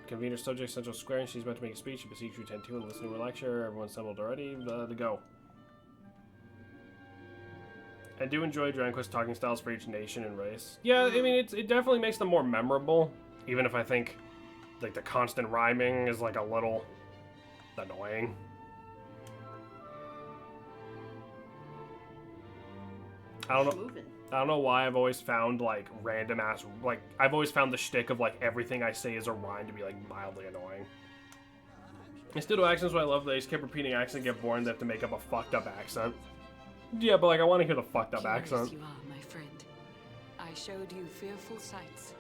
S1: convener subject Central Square, and she's about to make a speech. She beseech you attend to and listen to her lecture. Everyone's assembled already. The go. I do enjoy Dragon Quest talking styles for each nation and race. Yeah, I mean, it definitely makes them more memorable, even if I think, like, the constant rhyming is, like, a little annoying. I don't know why I've always found, like, random ass, like, I've always found the shtick of, like, everything I say is a rhyme to be, like, mildly annoying. I still do accents, but I love that they just kept repeating accent, get boring, they have to make up a fucked up accent. Yeah, but, like, I want to hear the fucked up accent.
S13: You are, my friend. I showed you fearful sights,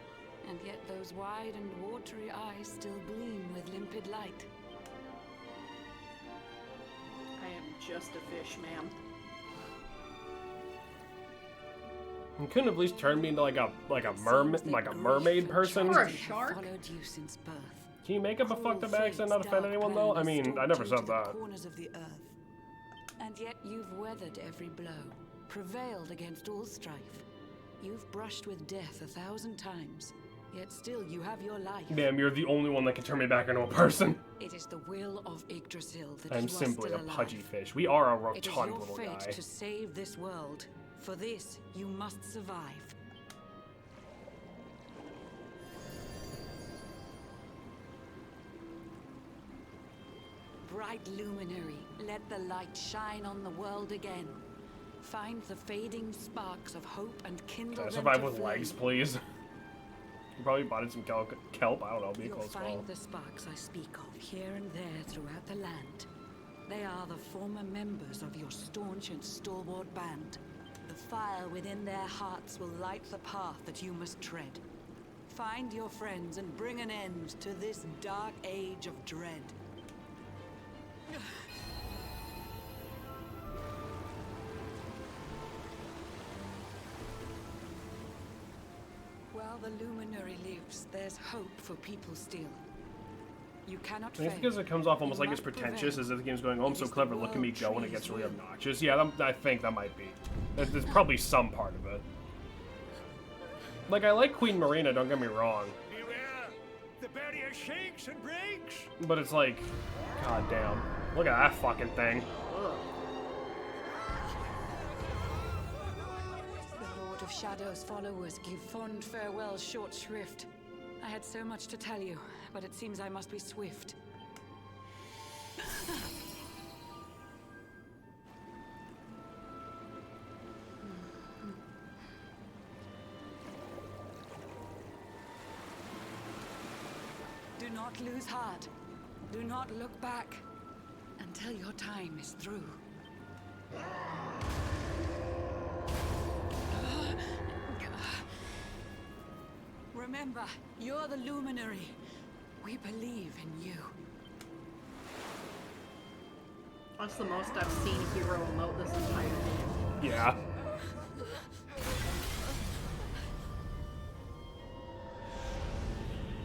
S13: and yet those wide and watery eyes still gleam with limpid light.
S2: I am just a fish, ma'am.
S1: You couldn't have at least turned me into like a mermaid person.
S2: Or a shark.
S13: Followed you since birth.
S1: Can you make up a fucked up accent, not offend anyone though? I mean, I never said that.
S13: Corners of the earth. And yet you've weathered every blow, prevailed against all strife. You've brushed with death 1,000 times, yet still you have your life.
S1: Damn, you're the only one that can turn me back into a person.
S13: It is the will of Yggdrasil that
S1: I'm
S13: you
S1: simply
S13: are
S1: a
S13: still
S1: pudgy
S13: alive.
S1: fish. We are a rotund
S13: little guy. It is your fate to save this world. For this, you must survive. Bright luminary, let the light shine on the world again. Find the fading sparks of hope and kindle
S1: Can I
S13: them
S1: survive
S13: to
S1: with
S13: flame.
S1: legs, please? You probably bought some kelp. I don't know. Be a
S13: You'll
S1: close
S13: find
S1: call.
S13: the sparks I speak of here and there throughout the land. They are the former members of your staunch and stalwart band. The fire within their hearts will light the path that you must tread. Find your friends and bring an end to this dark age of dread. While the luminary lives, there's hope for people still. You cannot
S1: I think it's
S13: fail.
S1: because it comes off almost
S13: You
S1: like it's
S13: must
S1: pretentious,
S13: prevail.
S1: as if the game's going, oh, I'm
S13: It
S1: so
S13: is the
S1: clever, look at me
S13: world
S1: go, and it
S13: trees
S1: gets really
S13: will.
S1: obnoxious. Yeah, I think that might be. There's probably some part of it. Like, I like Queen Marina, don't get me wrong.
S10: Beware! The barrier shakes and breaks!
S1: But it's like, god damn. Look at that fucking thing.
S13: The Lord of Shadow's followers give fond farewell short shrift. I had so much to tell you, but it seems I must be swift. Do not lose heart. Do not look back until your time is through. Remember, you're the luminary. We believe in you.
S2: That's the most I've seen hero emote this entire game.
S1: Yeah.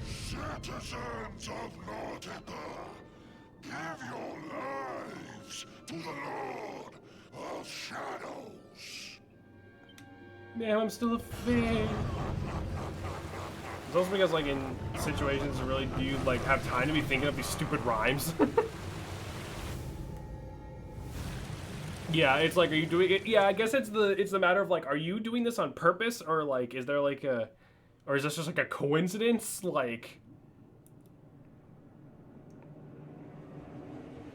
S17: Citizens of Nautica, give your lives to the Lord of Shadows.
S1: Damn, I'm still a fish. It's also because, like, in situations, really, do you, like, have time to be thinking of these stupid rhymes? Yeah, it's like, are you doing it? Yeah, I guess it's the matter of, like, are you doing this on purpose? Or, like, is there, like, or is this just, like, a coincidence? Like...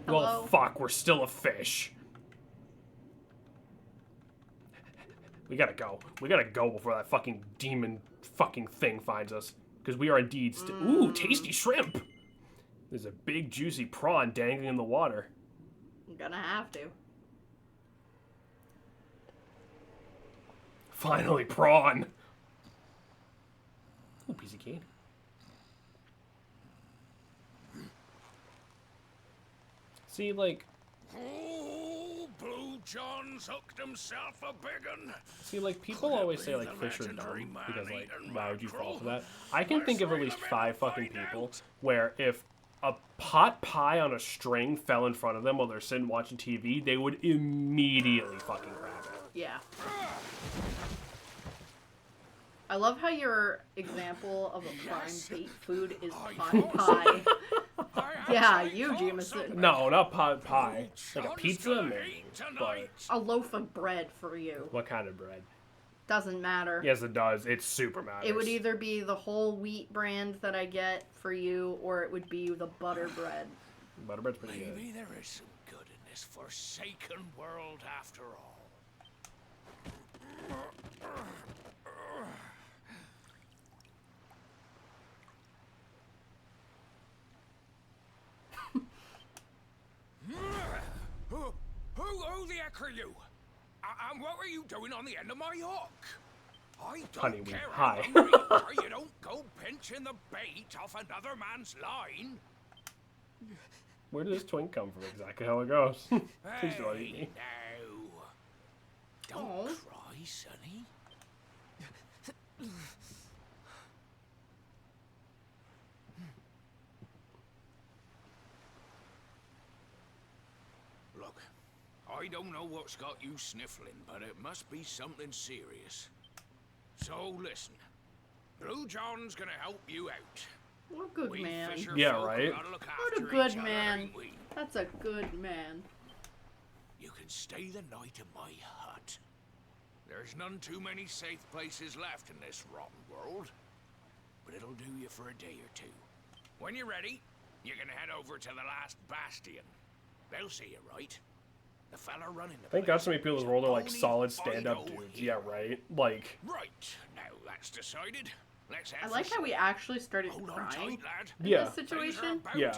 S2: Hello?
S1: Well, fuck, we're still a fish. We gotta go. We gotta go before that fucking demon fucking thing finds us. Because we are indeed ooh, tasty shrimp! There's a big juicy prawn dangling in the water.
S2: I'm gonna have to.
S1: Finally, prawn! Ooh, piece of candy. See, like...
S17: Oh, Blue John's hooked himself a big un.
S1: See, like, people always say, like, fish are dumb, because, like, why would you fall for that? I can think of at least 5 fucking people where if a pot pie on a string fell in front of them while they're sitting watching TV, they would immediately fucking grab it.
S2: Yeah. I love how your example of a prime bait food is pot pie. Yeah, you, Jameson.
S1: No, not pot pie. Like a pizza, maybe. But
S2: a loaf of bread for you.
S1: What kind of bread?
S2: Doesn't matter.
S1: Yes, it does. It super matters.
S2: It would either be the whole wheat brand that I get for you, or it would be the butter bread.
S1: Butter bread's pretty good.
S17: Maybe there is some good in this forsaken world after all. Who the heck are you? And what were you doing on the end of my hook? I don't
S1: Honey,
S17: care
S1: hi.
S17: how you don't go pinching the bait off another man's line.
S1: Where did this twink come from? Exactly how it goes. Please don't eat me.
S17: No. Don't cry, sonny. Look, I don't know what's got you sniffling, but it must be something serious. So listen, Blue John's gonna help you out.
S2: What a good man.
S1: Yeah, right?
S2: What a good man. That's a good man.
S17: You can stay the night in my hut. There's none too many safe places left in this rotten world. But it'll do you for a day or two. When you're ready, you can head over to the last bastion. They'll see you, right? The fella running the
S1: Thank God so many people's world are like solid stand-up dudes. Yeah, right? Like...
S17: Right, now that's decided. Let's head
S2: I like how we actually started crying in
S1: Yeah.
S2: this situation.
S1: Yeah.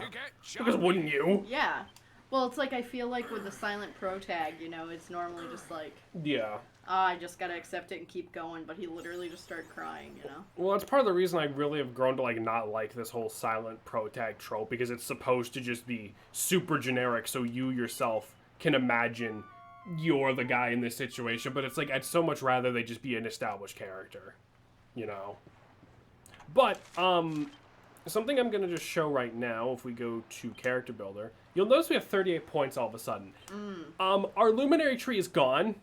S1: Because wouldn't you?
S2: Yeah. Well, it's like I feel like with the silent pro tag, you know, it's normally just like,
S1: Yeah.
S2: I just gotta accept it and keep going, but he literally just started crying, you know?
S1: Well, that's part of the reason I really have grown to, like, not like this whole silent pro tag trope, because it's supposed to just be super generic, so you yourself can imagine you're the guy in this situation, but it's like, I'd so much rather they just be an established character, you know? But, something I'm gonna just show right now, if we go to Character Builder, you'll notice we have 38 points all of a sudden. Our Luminary tree is gone.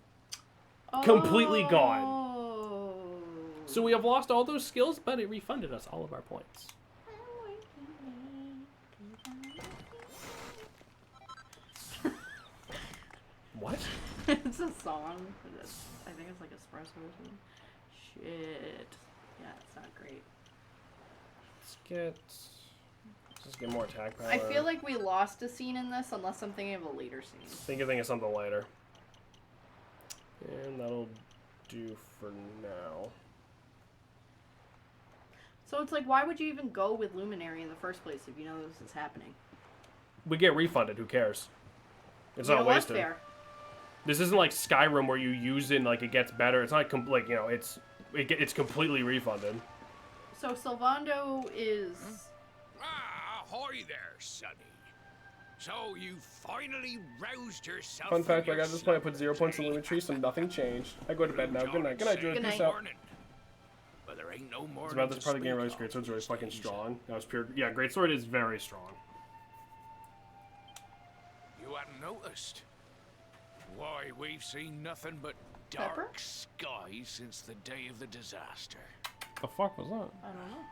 S1: Completely gone. So we have lost all those skills, but it refunded us all of our points. What?
S2: It's a song for this. I think it's like espresso or something. Shit. Yeah, it's not great.
S1: Let's get more attack power.
S2: I feel like we lost a scene in this unless I'm thinking of a later scene.
S1: Think of something later. And that'll do for now.
S2: So it's like, why would you even go with Luminary in the first place if you know this is happening?
S1: We get refunded. Who cares? It's
S2: You
S1: not
S2: know what's
S1: wasted.
S2: fair?
S1: This isn't like Skyrim where you use it and like it gets better. It's not like you know it's completely refunded.
S2: So Sylvando is...
S17: Ahoy there, sonny. So you finally roused yourself.
S1: Fun fact:
S17: from
S1: I
S17: your
S1: got this point. I put 0 points in the tree, so nothing changed. I go to bed now. Good night. Good night, Jude. Peace out.
S17: But there ain't no more.
S1: It's about this part of the game where Greatsword's really fucking strong. That was pure. Yeah, Greatsword is very strong.
S17: You hadn't noticed? Why, we've seen nothing but dark skies since the day of the disaster.
S1: The fuck was that?
S2: I don't know.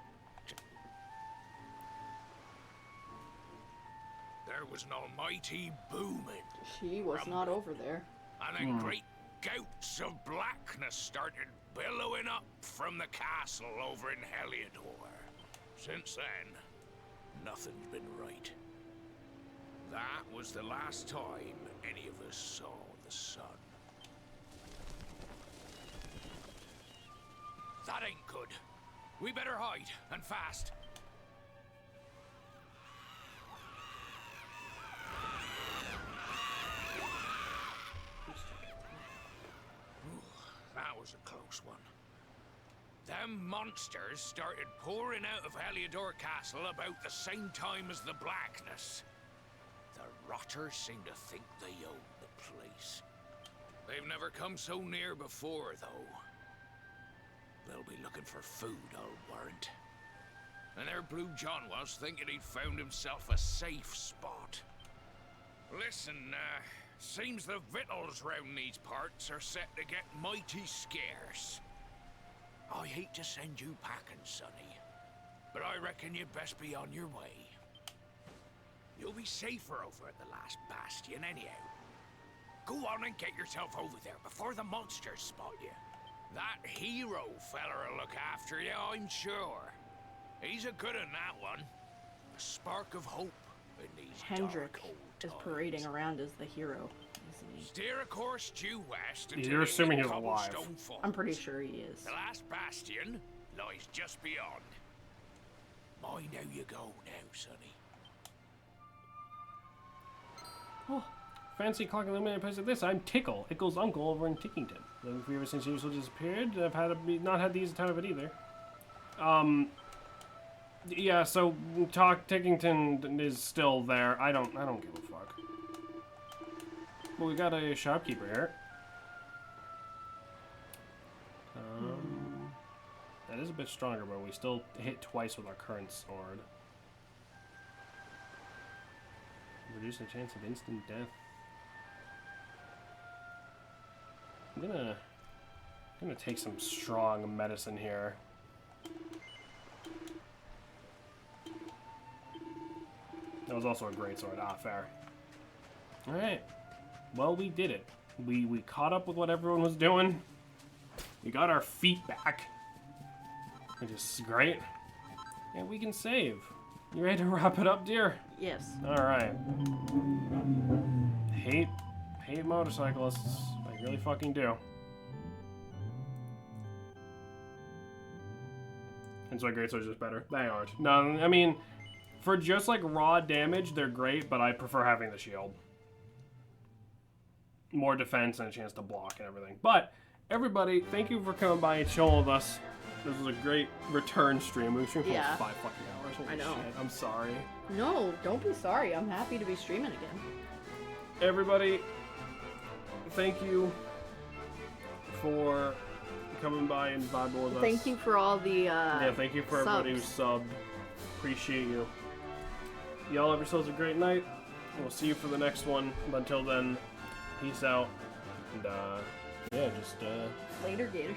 S17: there was an almighty booming.
S2: She was not over there.
S17: And a great gouts of blackness started billowing up from the castle over in Heliodor. Since then, nothing's been right. That was the last time any of us saw the sun. That ain't good. We better hide, and fast. That was a close one. Them monsters started pouring out of Heliodor Castle about the same time as the blackness. The rotters seem to think they own the place. They've never come so near before, though. They'll be looking for food, I'll warrant. And there Blue John was, thinking he'd found himself a safe spot. Listen, seems the victuals round these parts are set to get mighty scarce. I hate to send you packing, Sonny, but I reckon you'd best be on your way. You'll be safer over at the last bastion anyhow. Go on and get yourself over there before the monsters spot you. That hero feller'll look after you, I'm sure. He's a good un, that one. A spark of hope in these
S2: Hendrik
S17: dark old
S2: is
S17: times.
S2: parading around as the hero, isn't he?
S17: Steer a course due west until
S1: You're
S17: you
S1: assuming
S17: hit
S1: he's alive.
S17: Cobblestone Falls.
S2: I'm pretty sure he is.
S17: The last bastion lies just beyond. Mind how you go now, Sonny.
S1: Oh, fancy clock illuminated place like this. I'm Tickle, Ickle's uncle over in Tickington. Looking for you ever since you disappeared. I've not had the easy time of it either. Yeah. So Tickington is still there. I don't give a fuck. Well, we got a shopkeeper here. That is a bit stronger, but we still hit twice with our current sword. Reduce the chance of instant death. I'm gonna take some strong medicine here. That was also a great sword. Ah, fair. Alright. Well, we did it. We caught up with what everyone was doing. We got our feet back. Which is great. And we can save. You ready to wrap it up, dear?
S2: Yes.
S1: Alright. Hate motorcyclists. I really fucking do. And so great swords are just better. They aren't. No, I mean, for just like raw damage, they're great, but I prefer having the shield. More defense and a chance to block and everything. But, everybody, thank you for coming by and chilling with us. This was a great return stream. We streamed for like 5 fucking hours. Holy
S2: I know.
S1: Shit. I'm sorry.
S2: No, don't be sorry. I'm happy to be streaming again.
S1: Everybody, thank you for coming by and vibing with us.
S2: Thank you for all the
S1: yeah, thank you for everybody who subbed. Appreciate you. Y'all have yourselves a great night. We'll see you for the next one. But until then, peace out. And yeah, just
S2: Later, Gators.